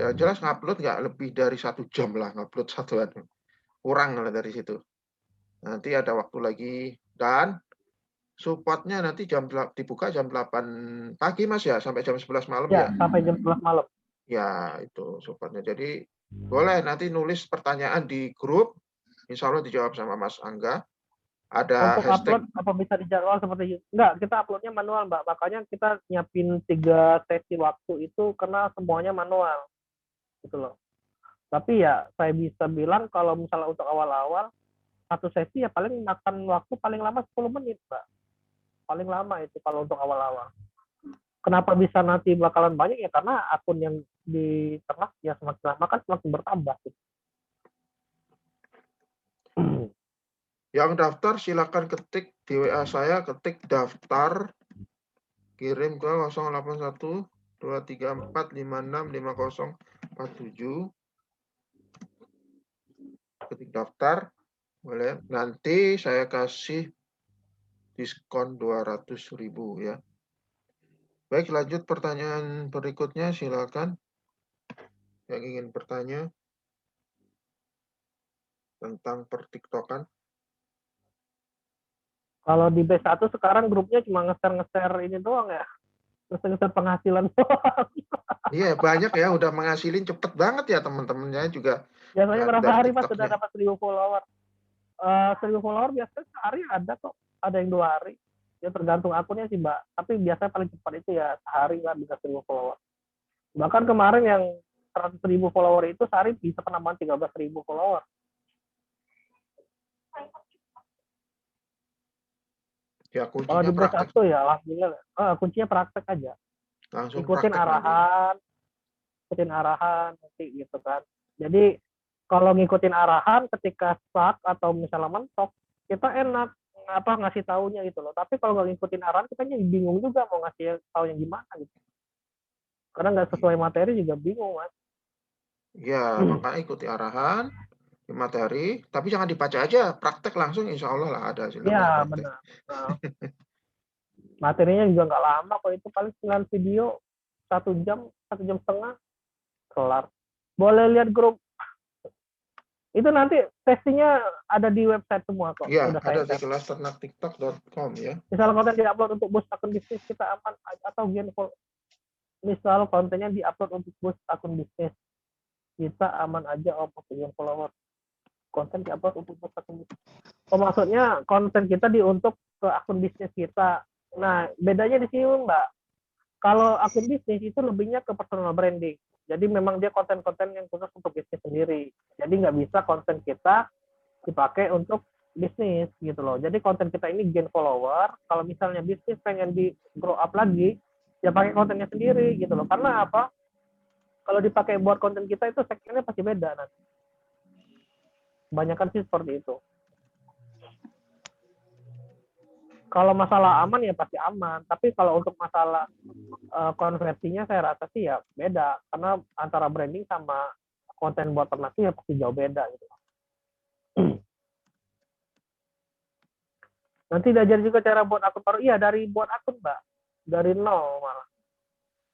Speaker 2: yang jelas ngupload nggak lebih dari 1 jam lah, ngupload satuan. Kurang lah dari situ. Nanti ada waktu lagi dan supportnya nanti dibuka jam 8 pagi Mas ya, sampai jam 11 malam
Speaker 1: Ya,
Speaker 2: ya.
Speaker 1: sampai jam 11 malam.
Speaker 2: Ya, itu supportnya. Jadi boleh nanti nulis pertanyaan di grup, insya Allah dijawab sama Mas Angga. Ada
Speaker 1: Untuk
Speaker 2: hashtag.
Speaker 1: upload apa bisa dijadwal seperti itu? Enggak, kita uploadnya manual, Mbak. Makanya kita nyiapin 3 sesi waktu itu karena semuanya manual. Gitu loh. Tapi ya saya bisa bilang kalau misalnya untuk awal-awal, satu sesi ya paling makan waktu paling lama 10 menit, Mbak. Paling lama itu kalau untuk awal-awal. Kenapa bisa nanti bakalan banyak ya? Karena akun yang di ternak ya semakin lama kan semakin bertambah. Gitu.
Speaker 2: Yang daftar silakan ketik di WA saya, ketik daftar, kirim ke 081 234 56 5047. Ketik daftar, boleh. Nanti saya kasih diskon 200.000 ya. Baik, lanjut pertanyaan berikutnya, silakan. Yang ingin bertanya tentang pertiktokan.
Speaker 1: Kalau di B1 sekarang grupnya cuma nge-share ini doang ya. Nge-share penghasilan doang.
Speaker 2: Iya, banyak ya, udah menghasilin cepet banget ya teman-temannya juga.
Speaker 1: Biasanya berapa
Speaker 2: dari
Speaker 1: hari Mas
Speaker 2: TikToknya.
Speaker 1: sudah dapat 1.000 follower? 1.000 follower biasanya sehari ada kok. Ada yang 2 hari. Ya tergantung akunnya sih Mbak. Tapi biasanya paling cepat itu ya sehari lah bisa 1.000 follower. Bahkan kemarin yang 100.000 follower itu sehari bisa penambahan 13.000 follower.
Speaker 2: Ya,
Speaker 1: Kalau
Speaker 2: kuncinya
Speaker 1: di
Speaker 2: praktek.
Speaker 1: B1 ya alhamdulillah. Kuncinya praktek aja.
Speaker 2: Langsung
Speaker 1: Ikutin
Speaker 2: praktek
Speaker 1: arahan nanti gitu kan. Jadi kalau ngikutin arahan ketika stuck atau misalnya mentok, kita enak ngasih taunya gitu loh. Tapi kalau nggak ngikutin arahan, kita jadi bingung juga mau ngasih taunya gimana gitu. Karena nggak sesuai materi juga bingung Mas.
Speaker 2: Ya, makanya ikuti arahan materi, tapi jangan dibaca aja, praktek langsung, insya Allah lah ada hasilnya.
Speaker 1: Ya benar. Nah, materinya juga nggak lama kok, itu paling 9 video 1 jam 1,5 jam kelar. Boleh lihat grup itu, nanti testingnya ada di website semua kok.
Speaker 2: Iya,
Speaker 1: Udah
Speaker 2: ada di
Speaker 1: saya
Speaker 2: kelas ternaktiktok.com ya.
Speaker 1: misal konten diupload untuk boost akun bisnis kita aman, atau misal kontennya diupload untuk boost akun bisnis kita aman aja untuk follower. Konten diupload untuk boost akun bisnis. Oh, maksudnya konten kita untuk ke akun bisnis kita. Nah, bedanya di sini Mbak. Kalau akun bisnis itu lebihnya ke personal branding. Jadi memang dia konten-konten yang khusus untuk bisnis sendiri. Jadi nggak bisa konten kita dipakai untuk bisnis gitu loh. Jadi konten kita ini gain follower. Kalau misalnya bisnis pengen di grow up lagi, ya pakai kontennya sendiri gitu loh. Karena apa? Kalau dipakai buat konten kita itu segmennya pasti beda nanti. Kebanyakan sih seperti itu. Kalau masalah aman ya pasti aman. Tapi kalau untuk masalah konversinya saya rasa sih ya beda. Karena antara branding sama konten buat ternak ya pasti jauh beda gitu. Nanti diajar juga cara buat akun baru. Iya, dari buat akun Mbak. dari nol malah.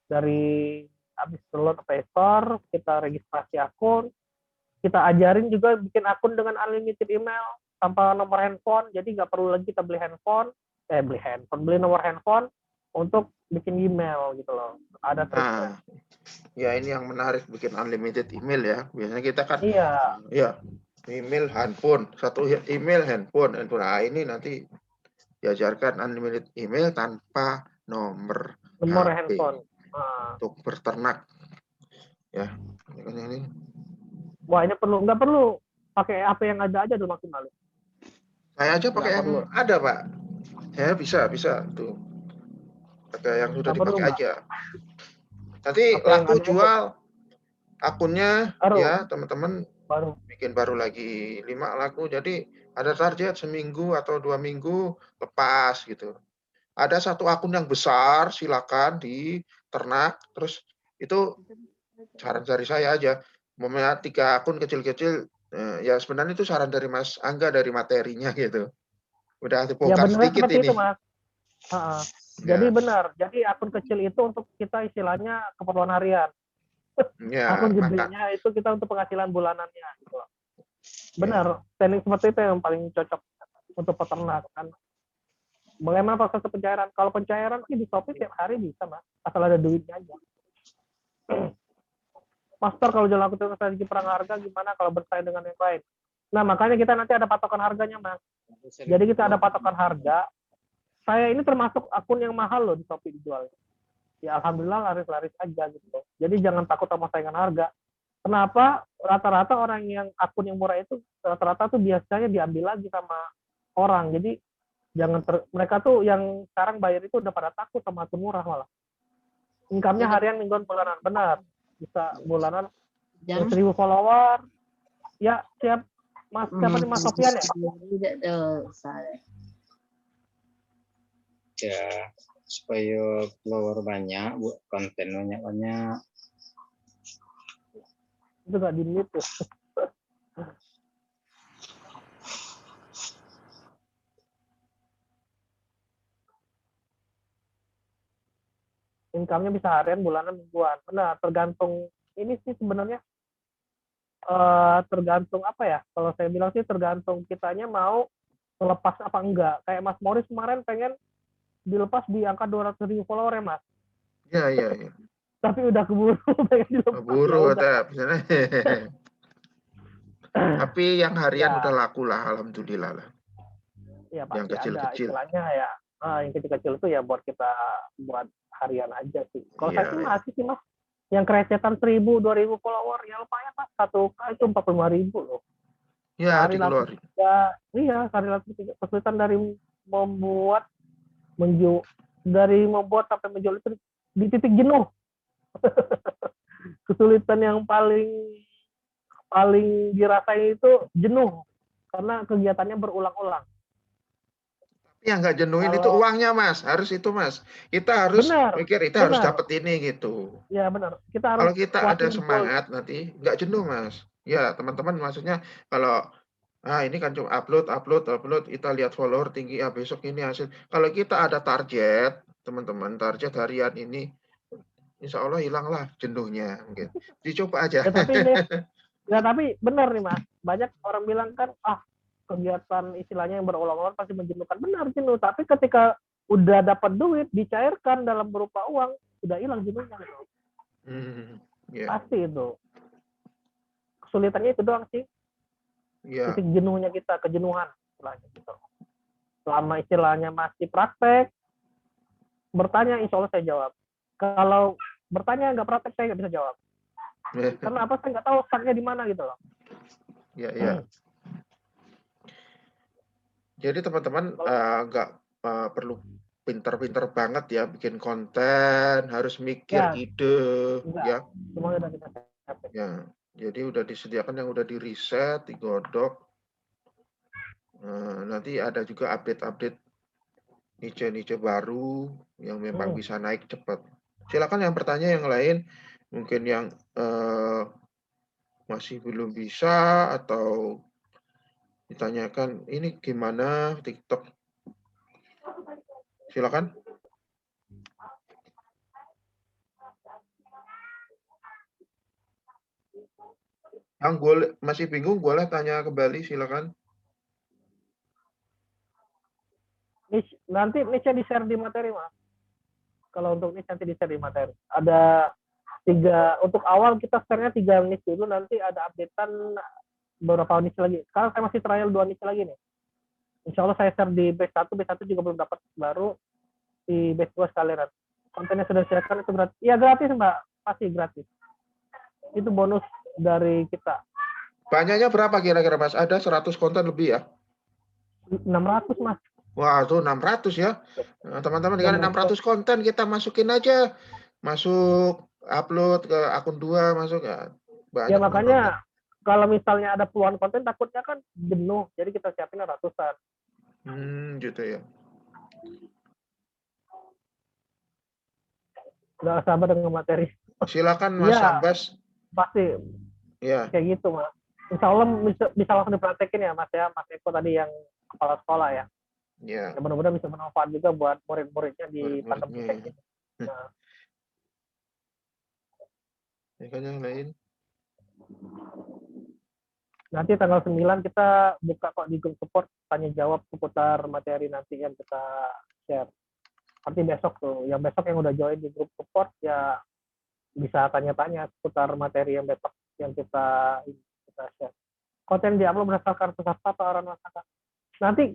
Speaker 1: Dari habis download Play Store, kita registrasi akun, kita ajarin juga bikin akun dengan unlimited email tanpa nomor handphone, jadi nggak perlu lagi kita beli nomor handphone untuk bikin email gitu loh. Ada triknya.
Speaker 2: Ya ini yang menarik, bikin unlimited email ya. Biasanya kita kan
Speaker 1: Iya,
Speaker 2: ya email handphone, satu email handphone. Nah ini nanti diajarkan unlimited email tanpa nomor
Speaker 1: nomor
Speaker 2: HP
Speaker 1: handphone. Nah,
Speaker 2: untuk berternak. Ya, ini.
Speaker 1: wah ini nggak perlu pakai HP yang ada aja dulu maksimal.
Speaker 2: Saya aja pakai
Speaker 1: Nggak
Speaker 2: yang
Speaker 1: perlu.
Speaker 2: ada, Pak. Ya bisa tuh. Pakai yang sudah
Speaker 1: Nggak perlu,
Speaker 2: dipakai
Speaker 1: Mbak.
Speaker 2: aja. Nanti
Speaker 1: HP yang
Speaker 2: laku
Speaker 1: ada aja.
Speaker 2: jual akunnya
Speaker 1: Baru.
Speaker 2: ya teman-teman
Speaker 1: Baru.
Speaker 2: bikin baru lagi 5 laku. Jadi ada target seminggu atau 2 minggu lepas gitu. Ada satu akun yang besar, silakan di ternak. Terus itu saran dari saya aja. Momennya 3 akun kecil-kecil, ya sebenarnya itu saran dari Mas Angga dari materinya gitu. Udah
Speaker 1: Ya
Speaker 2: dibongkar
Speaker 1: benar
Speaker 2: sedikit
Speaker 1: seperti
Speaker 2: ini.
Speaker 1: itu, Mas. Jadi
Speaker 2: Ya,
Speaker 1: benar. Jadi akun kecil itu untuk kita istilahnya keperluan harian.
Speaker 2: ya
Speaker 1: Akun
Speaker 2: maka
Speaker 1: gedenya itu kita untuk penghasilan bulanannya gitu loh.
Speaker 2: ya.
Speaker 1: Benar. Teknik seperti itu yang paling cocok untuk peternak kan. Bagaimana proses pencairan? Kalau pencairan sih di Shopee tiap hari bisa, Mas. Asal ada duitnya aja. Master kalau jalan lakukan strategi perang harga gimana kalau bersaing dengan yang lain? Nah, makanya kita nanti ada patokan harganya, Mas. Jadi kita ada patokan harga. Saya ini termasuk akun yang mahal loh di Shopee dijual. Ya alhamdulillah laris-laris aja gitu. Jadi jangan takut sama saingan harga. Kenapa? Rata-rata orang yang akun yang murah itu rata-rata tuh biasanya diambil lagi sama orang. Jadi mereka tuh yang sekarang bayar itu udah pada takut sama akun murah malah. Income-nya harian, mingguan, bulanan. Benar. Bisa bulanan 1.000 follower. Ya, siap. Mas, siapa nih Mas Sofian ya?
Speaker 8: Ya, supaya follower banyak, buat konten banyak-banyak.
Speaker 1: Itu nggak di-mute tuh. Income-nya bisa harian, bulanan, mingguan. Benar, tergantung ini sih sebenarnya tergantung apa ya? Kalau saya bilang sih tergantung kitanya mau melepas apa enggak. Kayak Mas Morris kemarin pengen dilepas di angka 200.000 follower ya, Mas.
Speaker 2: Iya.
Speaker 1: Tapi udah keburu pengen dilepas.
Speaker 2: Keburu
Speaker 1: Ya udah.
Speaker 2: Tapi yang harian
Speaker 1: Ya.
Speaker 2: udah laku lah, alhamdulillah lah.
Speaker 1: Ya
Speaker 2: Yang
Speaker 1: pasti ada
Speaker 2: kecil-kecil.
Speaker 1: istilahnya ya. Yang kecil-kecil itu ya buat kita buat harian aja sih. Kalau
Speaker 2: Iya,
Speaker 1: saya sih
Speaker 2: iya.
Speaker 1: masih sih Mas. Yang kerecetan 1.000, 2.000 follower ya lumayan Mas. 1K itu 45.000 loh.
Speaker 2: Ya,
Speaker 1: Sehari laku
Speaker 2: dikeluarin.
Speaker 1: 3. Iya, sehari laku 3. Kesulitan dari membuat sampai menjual itu di titik jenuh. Kesulitan yang paling dirasain itu jenuh karena kegiatannya berulang-ulang.
Speaker 2: Yang nggak jenuhin itu
Speaker 1: Kalau
Speaker 2: uangnya, Mas. Harus itu, Mas. Kita harus mikir, kita harus
Speaker 1: benar.
Speaker 2: dapat ini gitu.
Speaker 1: Ya benar. Kita harus
Speaker 2: Kalau kita ada
Speaker 1: kuatin
Speaker 2: semangat nanti nggak jenuh, Mas. Ya, teman-teman maksudnya kalau ini kan cuma upload, kita lihat follower tinggi, besok ini hasil. Kalau kita ada target, teman-teman, target harian ini, insya Allah hilanglah jenuhnya. Mungkin. Dicoba aja.
Speaker 1: Tapi benar nih Mas. Banyak orang bilang kan, kegiatan istilahnya yang berulang-ulang pasti menjenuhkan. Benar jenuh. Tapi ketika udah dapat duit, dicairkan dalam berupa uang, udah hilang jenuhnya.
Speaker 2: Yeah.
Speaker 1: Pasti itu. Kesulitannya itu doang sih.
Speaker 2: Yeah.
Speaker 1: Titik jenuhnya kita, kejenuhan. Gitu. Selama istilahnya masih praktek, bertanya insya Allah saya jawab. Kalau bertanya nggak praktek, saya nggak bisa jawab. Karena apa? Saya nggak tahu stucknya di mana gitu loh.
Speaker 2: Ya. Jadi teman-teman nggak perlu pinter-pinter banget ya bikin konten, harus mikir ide, ya.
Speaker 1: Semuanya udah kita siapin.
Speaker 2: Ya, jadi udah disediakan yang udah di riset, digodok. Nanti ada juga update-update niche-niche baru yang memang bisa naik cepat. Silakan yang bertanya yang lain, mungkin yang masih belum bisa atau ditanyakan ini gimana TikTok. Silakan. Yang masih bingung boleh tanya kembali, silakan.
Speaker 1: Nanti niche-nya di-share di materi, Mas. Kalau untuk niche nanti di-share di materi. Ada 3, untuk awal kita share-nya 3 niche dulu, nanti ada updatean beberapa niche lagi. Sekarang saya masih trial 2 niche lagi nih. Insya Allah saya share di batch 1, batch 1 juga belum dapat, baru di batch 2 sekalian. Kontennya sudah siapkan, itu gratis. Iya gratis Mbak, pasti gratis. Itu bonus dari kita.
Speaker 2: Banyaknya berapa kira-kira Mas? Ada 100 konten lebih ya?
Speaker 1: 600 Mas.
Speaker 2: Wah, itu 600 ya. Nah, teman-teman, dengan 600 konten kita masukin aja. Masuk, upload ke akun 2, masuk ya. Banyak
Speaker 1: Ya makanya kalau misalnya ada puluhan konten takutnya kan jenuh. Jadi kita siapin ratusan.
Speaker 2: Gitu ya.
Speaker 1: Nggak sabar dengan materi.
Speaker 2: Silakan Mas
Speaker 1: Iya,
Speaker 2: Ambas.
Speaker 1: pasti
Speaker 2: Ya.
Speaker 1: kayak gitu Mas. Insya Allah bisa langsung dipraktekin ya Mas ya. Mas Eko tadi yang kepala sekolah ya.
Speaker 2: Ya.
Speaker 1: Ya mudah-mudahan bisa bermanfaat juga buat murid-muridnya di pandemi kayak gini.
Speaker 2: Nah. Yang lain.
Speaker 1: Nanti tanggal 9 kita buka kok di grup support, tanya jawab seputar materi nanti yang kita share. Nanti besok tuh, yang besok yang udah join di grup support ya bisa tanya-tanya seputar materi yang besok yang kita share. Konten diupload berdasarkan peserta atau arahan masyarakat. Nanti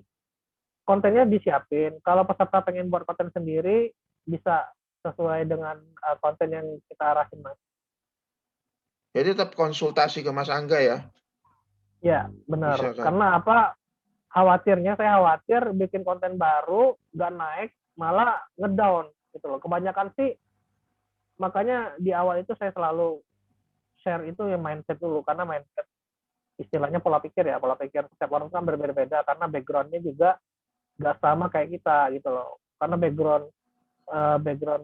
Speaker 1: kontennya disiapin. Kalau peserta pengen buat konten sendiri, bisa sesuai dengan konten yang kita arahin, Mas.
Speaker 2: Jadi tetap konsultasi ke Mas Angga ya?
Speaker 1: Ya, benar.
Speaker 2: Bisa, kan?
Speaker 1: Karena apa? Saya khawatir bikin konten baru, nggak naik, malah ngedown gitu loh. Kebanyakan sih, makanya di awal itu saya selalu share itu yang mindset dulu, karena mindset istilahnya pola pikir setiap orang kan berbeda-beda, karena backgroundnya juga nggak sama kayak kita gitu loh. Karena background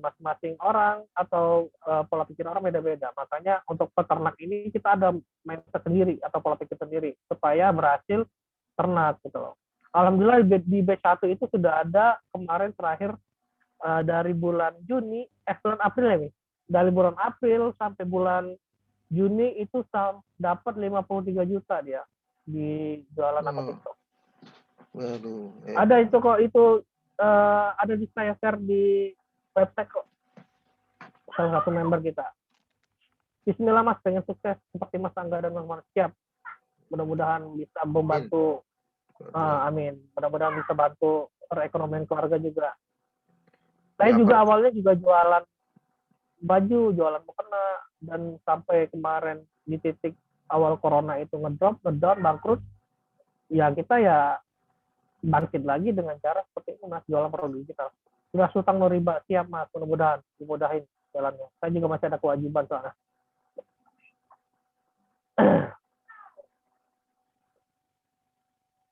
Speaker 1: masing-masing orang atau pola pikir orang beda-beda. Makanya untuk peternak ini kita ada mindset sendiri atau pola pikir sendiri supaya berhasil ternak gitu loh. Alhamdulillah di batch 1 itu sudah ada kemarin terakhir dari bulan bulan April ya nih. Dari bulan April sampai bulan Juni itu dapat 53 juta dia di jualan akun TikTok.
Speaker 2: Waduh.
Speaker 1: Ada itu kok, itu ada di saya share di website kok. Salah satu member kita. Bismillah Mas, pengen sukses seperti Mas Angga dan Mas siap. Mudah-mudahan bisa membantu. Amin. Mudah-mudahan bisa bantu perekonomian keluarga juga. Saya juga awalnya juga jualan baju, jualan mukena, dan sampai kemarin di titik awal corona itu ngedown, bangkrut. Ya kita ya bangkit lagi dengan cara seperti itu Mas, jualan produk digital. Sudah hutang no riba, siap Mas, mudah-mudahan dimudahin jalannya. Saya juga masih ada kewajiban soalnya.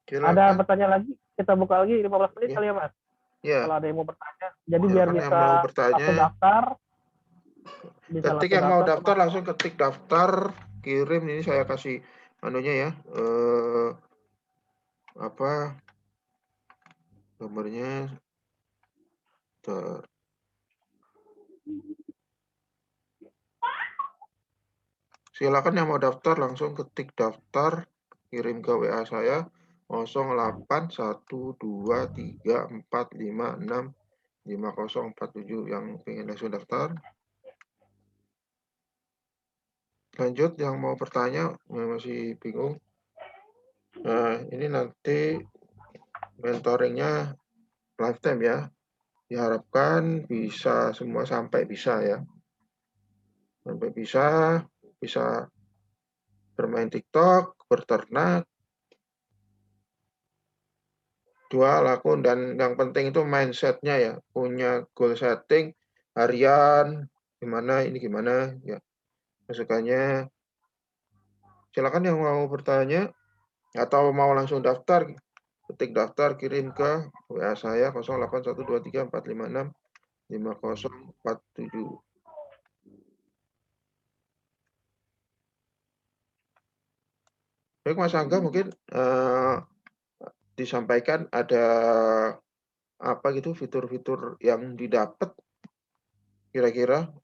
Speaker 1: Ada pertanyaan lagi? Kita buka lagi 15 menit kali ya Mas?
Speaker 2: Ya.
Speaker 1: Kalau ada yang mau bertanya. Jadi biar bisa langsung daftar.
Speaker 2: Ketik yang mau daftar langsung ketik daftar, kirim. Ini saya kasih anunya ya. Apa nomornya? Silakan yang mau daftar langsung ketik daftar, kirim ke WA saya 081234565047 yang ingin langsung daftar. Lanjut yang mau bertanya, masih bingung. Nah, ini nanti mentoringnya lifetime ya. Diharapkan bisa semua sampai bisa ya. Sampai bisa bermain TikTok, berternak, jual akun, dan yang penting itu mindsetnya ya, punya goal setting harian, gimana ya, masukannya. Silakan yang mau bertanya atau mau langsung daftar, ketik daftar, kirim ke WA saya 081234565047. Baik Mas Angga, mungkin disampaikan ada apa gitu fitur-fitur yang didapat kira-kira.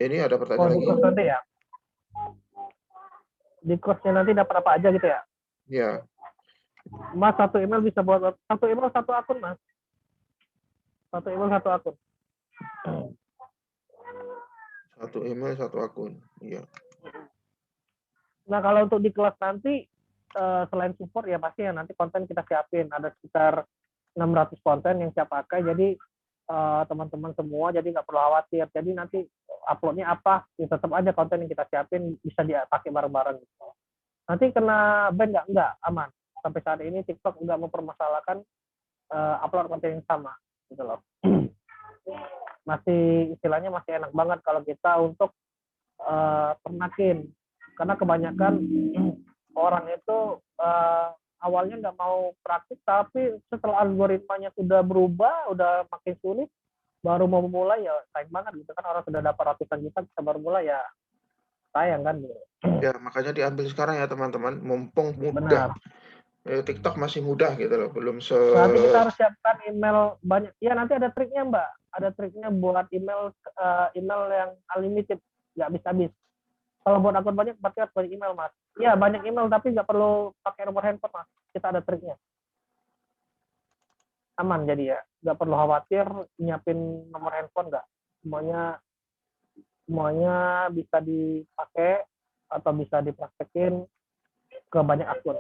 Speaker 2: Ini ada pertanyaan lagi.
Speaker 1: Nanti ya. di course-nya nanti dapat apa aja gitu ya.
Speaker 2: Ya,
Speaker 1: Mas, satu email bisa buat satu email satu akun, Mas. Satu email satu akun.
Speaker 2: satu email satu akun. Iya.
Speaker 1: Nah, kalau untuk di kelas nanti selain support ya pasti ya nanti konten kita siapin. Ada sekitar 600 konten yang siap pakai. Jadi teman-teman semua jadi nggak perlu khawatir. Jadi nanti uploadnya apa, ya tetap aja konten yang kita siapin bisa dipakai bareng-bareng. Gitu. Nanti kena ban nggak? Aman. Sampai saat ini TikTok nggak mempermasalahkan upload konten yang sama. Gitu loh. Masih istilahnya masih enak banget kalau kita untuk ternakin. Karena kebanyakan orang itu awalnya nggak mau praktik, tapi setelah algoritmanya sudah berubah, udah makin sulit, baru mau mulai ya sayang banget gitu kan, orang sudah dapat ratusan juta, kita baru mulai ya sayang kan gitu.
Speaker 2: Ya, makanya diambil sekarang ya teman-teman, mumpung
Speaker 1: Benar.
Speaker 2: mudah. TikTok masih mudah gitu loh, belum
Speaker 1: Nanti kita harus siapkan email banyak. Ya nanti ada triknya Mbak, ada triknya buat email email yang unlimited, nggak habis-habis. Kalau buat akun banyak, berarti harus banyak email, Mas. Ya, banyak email, tapi nggak perlu pakai nomor handphone, Mas. Kita ada triknya. Aman jadi ya. Nggak perlu khawatir nyiapin nomor handphone, nggak. Semuanya bisa dipakai atau bisa dipraktekin ke banyak akun.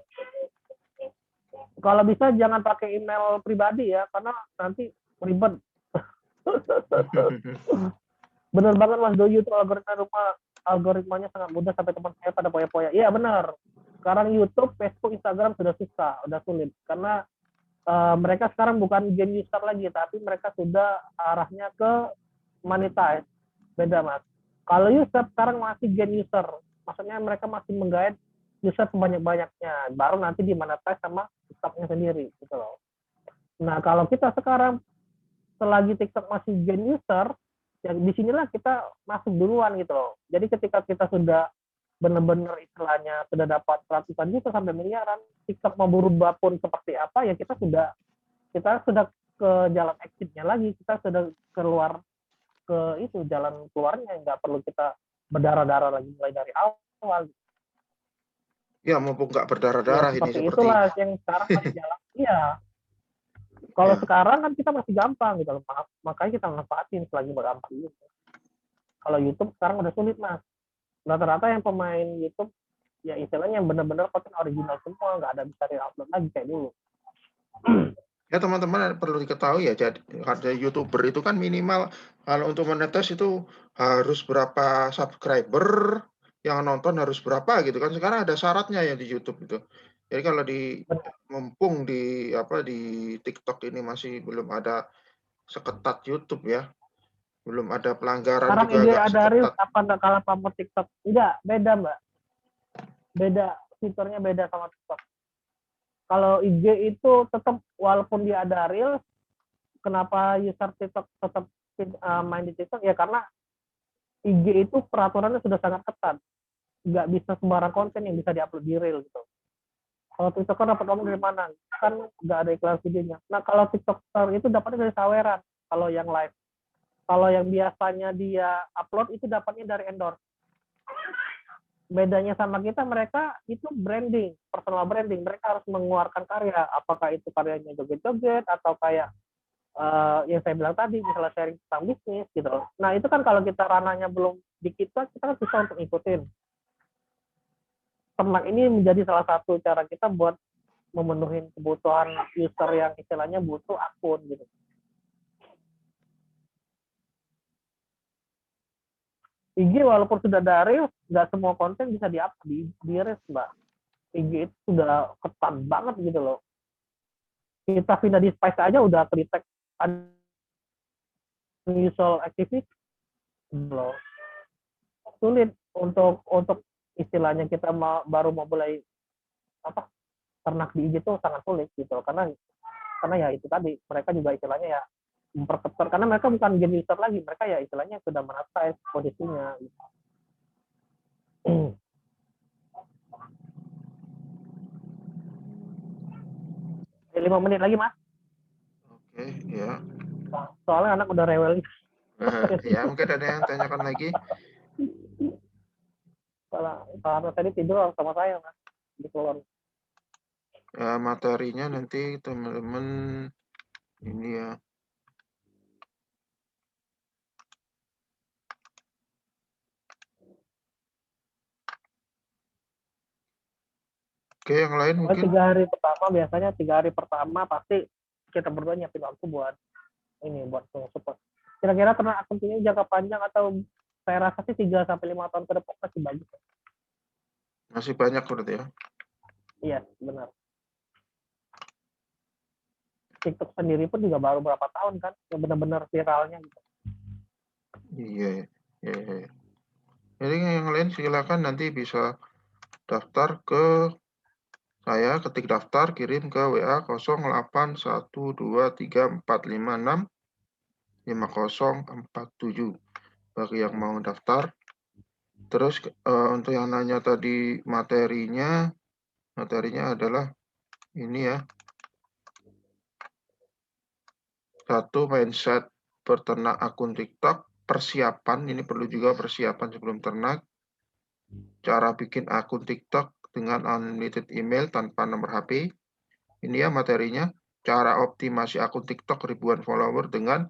Speaker 1: Kalau bisa jangan pakai email pribadi ya, karena nanti ribet. Bener banget Mas Doyu, itu algoritmanya sangat mudah sampai teman saya pada poya-poya. Iya benar. Sekarang YouTube, Facebook, Instagram sudah susah, sudah sulit. Karena mereka sekarang bukan gen user lagi, tapi mereka sudah arahnya ke monetize. Beda Mas. Kalau YouTube sekarang masih gen user. Maksudnya mereka masih menggait user sebanyak-banyaknya. Baru nanti dimonetize sama TikToknya sendiri. Gitu loh. Nah kalau kita sekarang selagi TikTok masih gen user, ya disinilah kita masuk duluan gitu loh. Jadi ketika kita sudah benar-benar istilahnya sudah dapat ratusan juta sampai miliaran, TikTok mau berubah pun seperti apa ya kita sudah ke jalan exitnya lagi, kita sudah keluar ke itu jalan keluarnya, nggak perlu kita berdarah-darah lagi mulai dari awal.
Speaker 2: Ya, mumpung nggak
Speaker 1: Ya
Speaker 2: berdarah-darah ini
Speaker 1: seperti
Speaker 2: seperti
Speaker 1: itulah yang sekarang masih jalan. Iya. Kalau
Speaker 2: Ya.
Speaker 1: sekarang kan kita masih gampang gitu loh, makanya kita manfaatin selagi gampang gitu. Kalau YouTube sekarang udah sulit Mas. Rata-rata yang pemain YouTube ya istilahnya yang benar-benar konten original semua, nggak ada bisa di-upload lagi kayak dulu.
Speaker 2: Ya teman-teman perlu diketahui ya, jadi ada YouTuber itu kan minimal kalau untuk monetis itu harus berapa subscriber, yang nonton harus berapa gitu kan. Sekarang ada syaratnya ya di YouTube itu. Jadi kalau mumpung di TikTok ini masih belum ada seketat YouTube ya. Belum ada pelanggaran
Speaker 1: Sekarang
Speaker 2: juga
Speaker 1: IG
Speaker 2: nggak
Speaker 1: ada Reels,
Speaker 2: seketat.
Speaker 1: apa nggak kalah sama TikTok? Enggak, beda Mbak. Beda, fiturnya beda sama TikTok. Kalau IG itu tetap walaupun dia ada Reels, kenapa user TikTok tetap main di TikTok? Ya karena IG itu peraturannya sudah sangat ketat. Nggak bisa sembarang konten yang bisa diupload di Reel gitu. Kalau TikTok kan dapat ngomong dari mana? Kan nggak ada iklan videonya. Nah kalau TikToker itu dapatnya dari saweran. Kalau yang live. Kalau yang biasanya dia upload itu dapatnya dari endorse. Bedanya sama kita, mereka itu branding, personal branding. Mereka harus mengeluarkan karya. Apakah itu karyanya joget-joget atau kayak yang saya bilang tadi, misalnya sharing tentang bisnis gitu. Nah itu kan kalau kita ranahnya belum di kita kan susah untuk ngikutin. Ternak ini menjadi salah satu cara kita buat memenuhi kebutuhan user yang istilahnya butuh akun gitu. IG walaupun sudah dari nggak semua konten bisa di-upload di Reels Mbak. IG itu sudah ketat banget gitu loh. Kita pindah di Spice aja udah ke-detect unusual activity loh. Sulit untuk istilahnya kita baru mau mulai ternak di IG itu sangat sulit gitu karena ya itu tadi mereka juga istilahnya ya memperketat karena mereka bukan game user lagi, mereka ya istilahnya sudah monetize posisinya gitu. 5 menit lagi Mas.
Speaker 2: Oke, ya.
Speaker 1: Soalnya anak udah rewel.
Speaker 2: Ya mungkin ada yang tanyakan lagi.
Speaker 1: Karena tadi tidur sama saya, Mas. Di keluar.
Speaker 2: Materinya nanti teman-teman ini ya. Oke, yang lain
Speaker 1: Pokoknya
Speaker 2: mungkin.
Speaker 1: 3 hari pertama, biasanya 3 hari pertama pasti kita berdua nyiapin waktu buat ini, buat support. Kira-kira ternak akun ini jangka panjang atau saya rasa sih 3 sampai 5 tahun ke depan masih bagus.
Speaker 2: Masih banyak berarti ya.
Speaker 1: Iya, benar. TikTok sendiri pun juga baru berapa tahun kan, yang benar-benar viralnya gitu.
Speaker 2: Iya, iya, iya. Jadi yang lain silakan nanti bisa daftar ke saya, ketik daftar, kirim ke WA 081234565047 bagi yang mau daftar. Terus untuk yang nanya tadi materinya adalah ini ya. 1, mindset berternak akun TikTok, persiapan, ini perlu juga persiapan sebelum ternak. Cara bikin akun TikTok dengan unlimited email tanpa nomor HP. Ini ya materinya. Cara optimasi akun TikTok ribuan follower dengan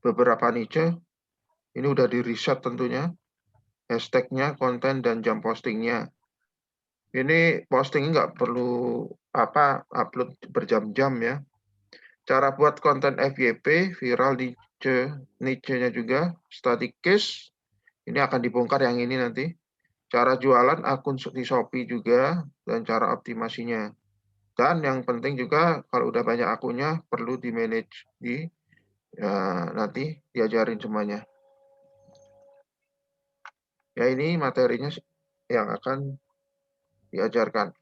Speaker 2: beberapa niche. Ini udah di riset tentunya. Hashtagnya, konten, dan jam postingnya. Ini postingnya nggak perlu upload berjam-jam ya. Cara buat konten FYP, viral di niche-nya juga. Static case, ini akan dibongkar yang ini nanti. Cara jualan akun di Shopee juga, dan cara optimasinya. Dan yang penting juga, kalau udah banyak akunnya, perlu di-manage. Nanti diajarin semuanya. Ya, ini materinya yang akan diajarkan.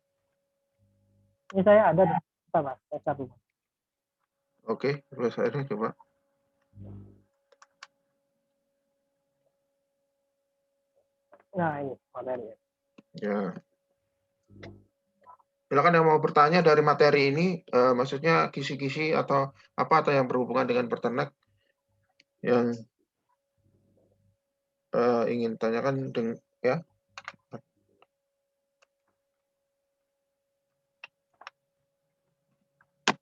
Speaker 1: Ini saya ada, Mas. Saya satu.
Speaker 2: Oke, terus saya coba.
Speaker 1: Nah, ini materinya.
Speaker 2: Ya. Silakan yang mau bertanya dari materi ini, maksudnya kisi-kisi atau yang berhubungan dengan peternak yang ingin tanyakan ya.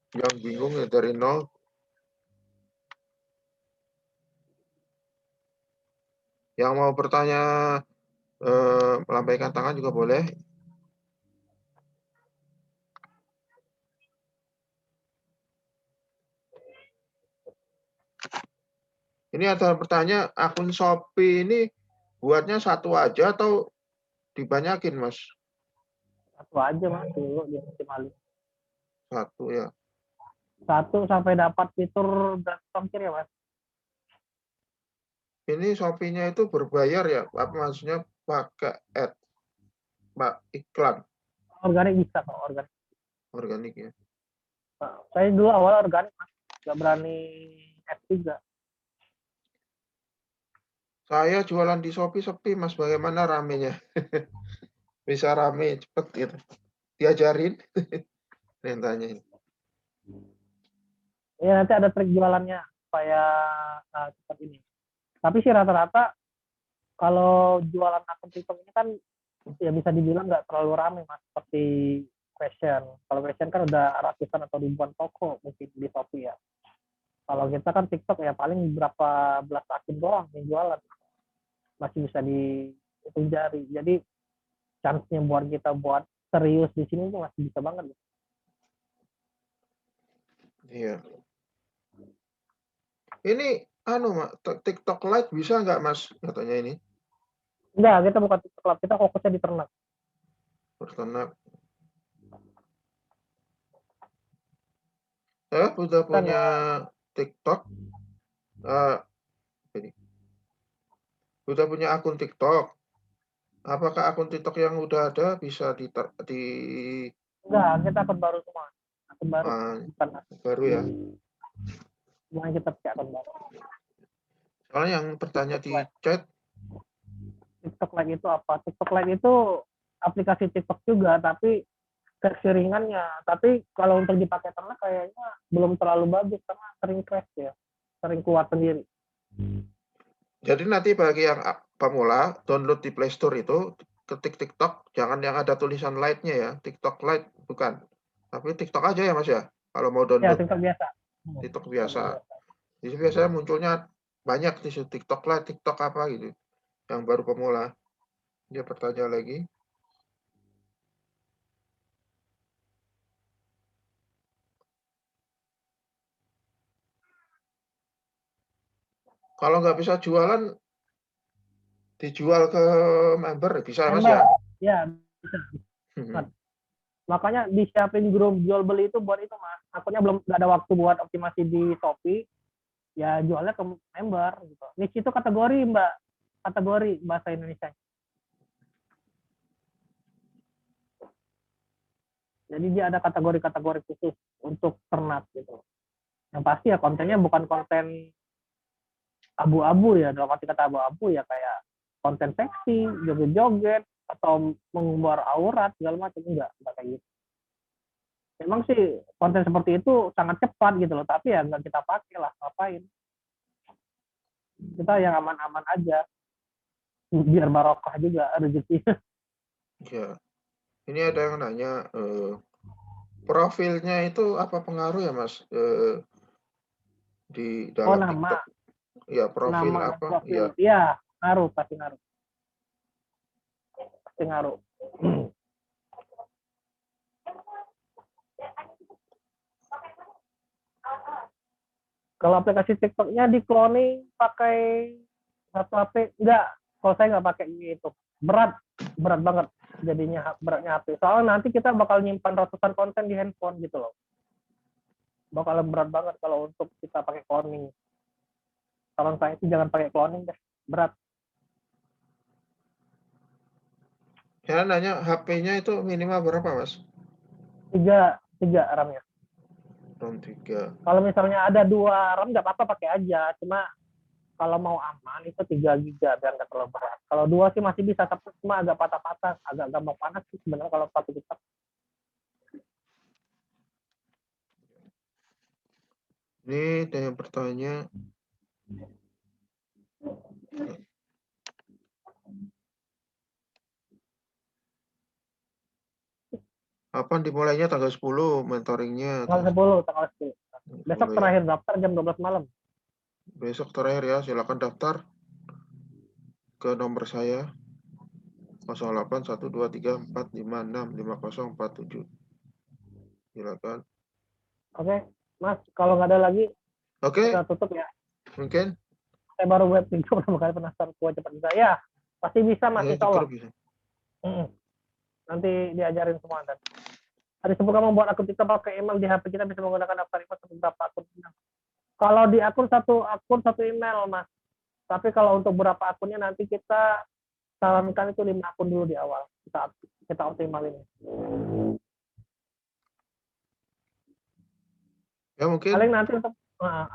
Speaker 2: Yang bingung ya dari nol. Yang mau bertanya melambaikan tangan juga boleh. Ini ada bertanya, akun Shopee ini buatnya satu aja atau dibanyakin, Mas?
Speaker 1: Satu aja, Mas, dulu di optimalin.
Speaker 2: Satu ya.
Speaker 1: 1 sampai dapat fitur ongkir ya, Mas.
Speaker 2: Ini Shopee-nya itu berbayar ya? Apa maksudnya pakai ad, iklan?
Speaker 1: Organik bisa kok, organik.
Speaker 2: Organik ya.
Speaker 1: Nah, saya dulu awal organik, Mas. Nggak berani F3.
Speaker 2: Saya jualan di Shopee sepi, Mas. Bagaimana ramenya? Bisa rame, cepet gitu. Diajarin. Yang tanyain.
Speaker 1: Ya, nanti ada trik jualannya supaya cepat ini. Tapi sih rata-rata kalau jualan akun TikTok ini kan ya bisa dibilang nggak terlalu ramai, Mas. Seperti fashion. Kalau fashion kan udah ratusan atau ribuan toko mungkin di Shopee ya. Kalau kita kan TikTok ya paling berapa belas akun doang yang jualan. Masih bisa dihitung jari. Jadi chance-nya buat kita buat serius di sini tuh masih bisa banget.
Speaker 2: Iya. Ini TikTok Lite bisa nggak, Mas? Katanya ini.
Speaker 1: Enggak, kita bukan TikTok Lab, kita fokusnya di ternak.
Speaker 2: Berternak. Saya sudah punya TikTok. Ini. Sudah punya akun TikTok. Apakah akun TikTok yang udah ada bisa
Speaker 1: Enggak, kita akun baru semua. Akun baru. Bukan
Speaker 2: baru ya?
Speaker 1: Bukan kita pakai akun baru.
Speaker 2: Soalnya yang bertanya di chat.
Speaker 1: TikTok Lite itu apa? TikTok Lite itu aplikasi TikTok juga, tapi versi ringannya. Tapi kalau untuk dipakai ternak kayaknya belum terlalu bagus karena sering crash ya. Sering keluar sendiri.
Speaker 2: Jadi nanti bagi yang pemula, download di Play Store itu, ketik TikTok, jangan yang ada tulisan Lite-nya ya. TikTok Lite bukan. Tapi TikTok aja ya Mas ya. Kalau mau
Speaker 1: Ya,
Speaker 2: download
Speaker 1: TikTok biasa.
Speaker 2: TikTok biasa. Jadi biasanya munculnya banyak di situ TikTok Lite, TikTok apa gitu. Yang baru pemula. Dia bertanya lagi. Kalau nggak bisa jualan, dijual ke member bisa Mas ya.
Speaker 1: Ya, bisa. Makanya disiapin grup jual beli itu buat itu Mas. Akunnya belum nggak ada waktu buat optimasi di Shopee. Ya jualnya ke member gitu. Niche itu kategori Mbak, kategori bahasa Indonesia. Jadi dia ada kategori-kategori khusus untuk ternak gitu. Yang pasti ya kontennya bukan konten abu-abu ya, dalam arti kata abu-abu ya kayak konten seksi, joget-joget atau mengumbar aurat segala macam, enggak kayak gitu. Memang sih konten seperti itu sangat cepat gitu loh, tapi ya nggak kita pakai lah, ngapain? Kita yang aman-aman aja, biar barokah juga rezeki.
Speaker 2: Ya. Ini ada yang nanya, profilnya itu apa pengaruh ya Mas di dalam
Speaker 1: nama.
Speaker 2: TikTok? Ya profil
Speaker 1: Nama
Speaker 2: apa?
Speaker 1: profil.
Speaker 2: Ya.
Speaker 1: Ya, ngaruh, pasti ngaruh. Pasti ngaruh. Kalau aplikasi TikToknya di cloning pakai satu HP, enggak. Kalau saya nggak pakai itu, berat banget jadinya beratnya HP. Soalnya nanti kita bakal nyimpan ratusan konten di handphone gitu loh. Bakal berat banget kalau untuk kita pakai cloning. Saran saya sih jangan pakai cloning deh, berat.
Speaker 2: Ya nanya HP-nya itu minimal berapa Mas?
Speaker 1: 3 RAM-nya.
Speaker 2: RAM 3.
Speaker 1: Kalau misalnya ada 2 RAM nggak apa-apa pakai aja, cuma kalau mau aman itu 3 GB biar nggak terlalu berat. Kalau 2 sih masih bisa, tapi cuma agak patah-patah, agak gampang panas sih sebenarnya kalau satu TikTok.
Speaker 2: Ini ada yang bertanya. Kapan dimulainya? Tanggal 10 mentoringnya.
Speaker 1: Tanggal 10. Besok terakhir daftar jam 12 malam.
Speaker 2: Besok terakhir ya, silakan daftar ke nomor saya 081234565047. Silakan.
Speaker 1: Oke, Mas, kalau nggak ada lagi,
Speaker 2: Oke,
Speaker 1: kita tutup ya.
Speaker 2: mungkin.
Speaker 1: Saya baru web TikTok pertama kali penasaran kuat cepat bisa. Ya, pasti bisa Mas,
Speaker 2: Ya,
Speaker 1: insya Allah.
Speaker 2: bisa.
Speaker 1: Nanti diajarin semua dan ada semoga membuat akun TikTok pakai email di HP kita bisa menggunakan daftar email beberapa akun. Kalau di akun satu email Mas. Tapi kalau untuk beberapa akunnya nanti kita sarankan itu 5 akun dulu di awal. Kita optimalin.
Speaker 2: Ya mungkin.
Speaker 1: Paling nanti untuk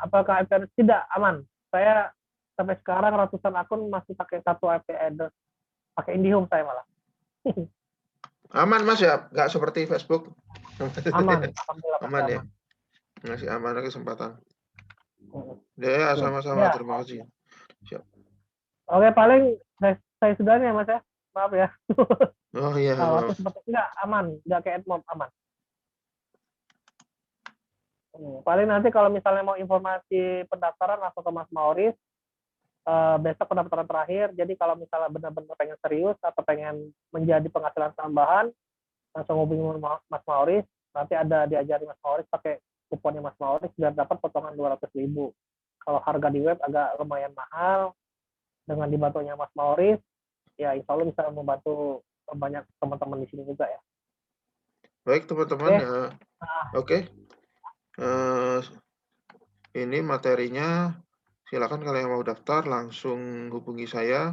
Speaker 1: apakah IP address tidak aman. Saya sampai sekarang ratusan akun masih pakai satu IP address. Pakai IndiHome saya malah.
Speaker 2: Aman Mas ya, nggak seperti Facebook.
Speaker 1: Aman.
Speaker 2: Aman ya. Masih aman kesempatan. Ya, sama-sama.
Speaker 1: Ya.
Speaker 2: Terima kasih. Siap.
Speaker 1: Oke, paling saya sudah ya Mas ya. Maaf ya.
Speaker 2: Oh iya.
Speaker 1: Kalau seperti enggak aman, enggak kayak AdMob, aman. Paling nanti kalau misalnya mau informasi pendaftaran langsung ke Mas Mauris. Besok pendaftaran terakhir. Jadi kalau misalnya benar-benar pengen serius atau pengen menjadi penghasilan tambahan, langsung hubungi Mas Mauris. Nanti ada diajari Mas Mauris pakai kuponnya Mas Mauris biar dapat potongan 200.000. Kalau harga di web agak lumayan mahal, dengan dibantunya Mas Mauris, ya insya Allah bisa membantu banyak teman-teman di sini juga ya.
Speaker 2: Baik teman-teman. Oke. Ini materinya. Silakan kalau yang mau daftar langsung hubungi saya.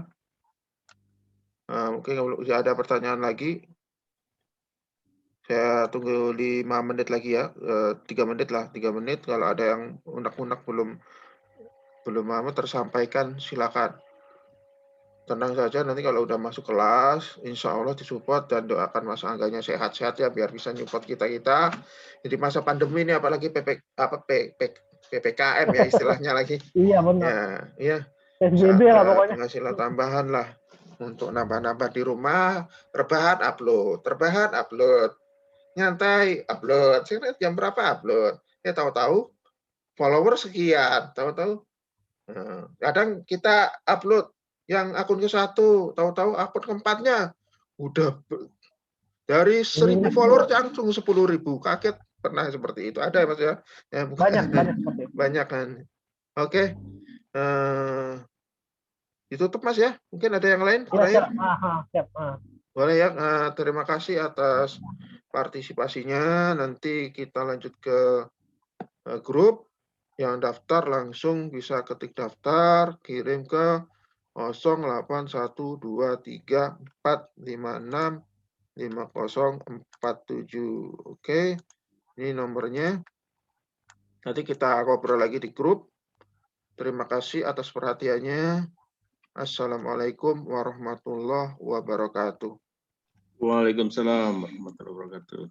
Speaker 2: Mungkin kalau ada pertanyaan lagi, saya tunggu 5 menit lagi ya, 3 menit lah, 3 menit. Kalau ada yang unek-unek belum tersampaikan, silakan. Tenang saja, nanti kalau udah masuk kelas, insya Allah disupport dan doakan Mas Angganya sehat-sehat ya, biar bisa nyupport kita. Jadi masa pandemi ini apalagi PPKM ya istilahnya lagi.
Speaker 1: Iya benar.
Speaker 2: Ya,
Speaker 1: PSBB lah pokoknya.
Speaker 2: Penghasilan tambahan lah. untuk nambah-nambah di rumah, rebahan upload, nyantai upload, jam berapa upload, tahu-tahu follower sekian, tahu-tahu kadang kita upload yang akun ke-1, tahu-tahu akun ke-4-nya udah dari 1.000 follower langsung 10.000, kaget, pernah seperti itu, ada Mas ya?
Speaker 1: Banyak seperti itu.
Speaker 2: Banyak kan. Oke. Ditutup Mas ya. Mungkin ada yang lain?
Speaker 1: Ya, siap.
Speaker 2: Boleh ya. Terima kasih atas partisipasinya. Nanti kita lanjut ke grup. Yang daftar langsung bisa ketik daftar, kirim ke 081234565047. Oke. Ini nomornya. Nanti kita ngobrol lagi di grup. Terima kasih atas perhatiannya. Assalamualaikum warahmatullahi wabarakatuh.
Speaker 3: Waalaikumsalam warahmatullahi wabarakatuh.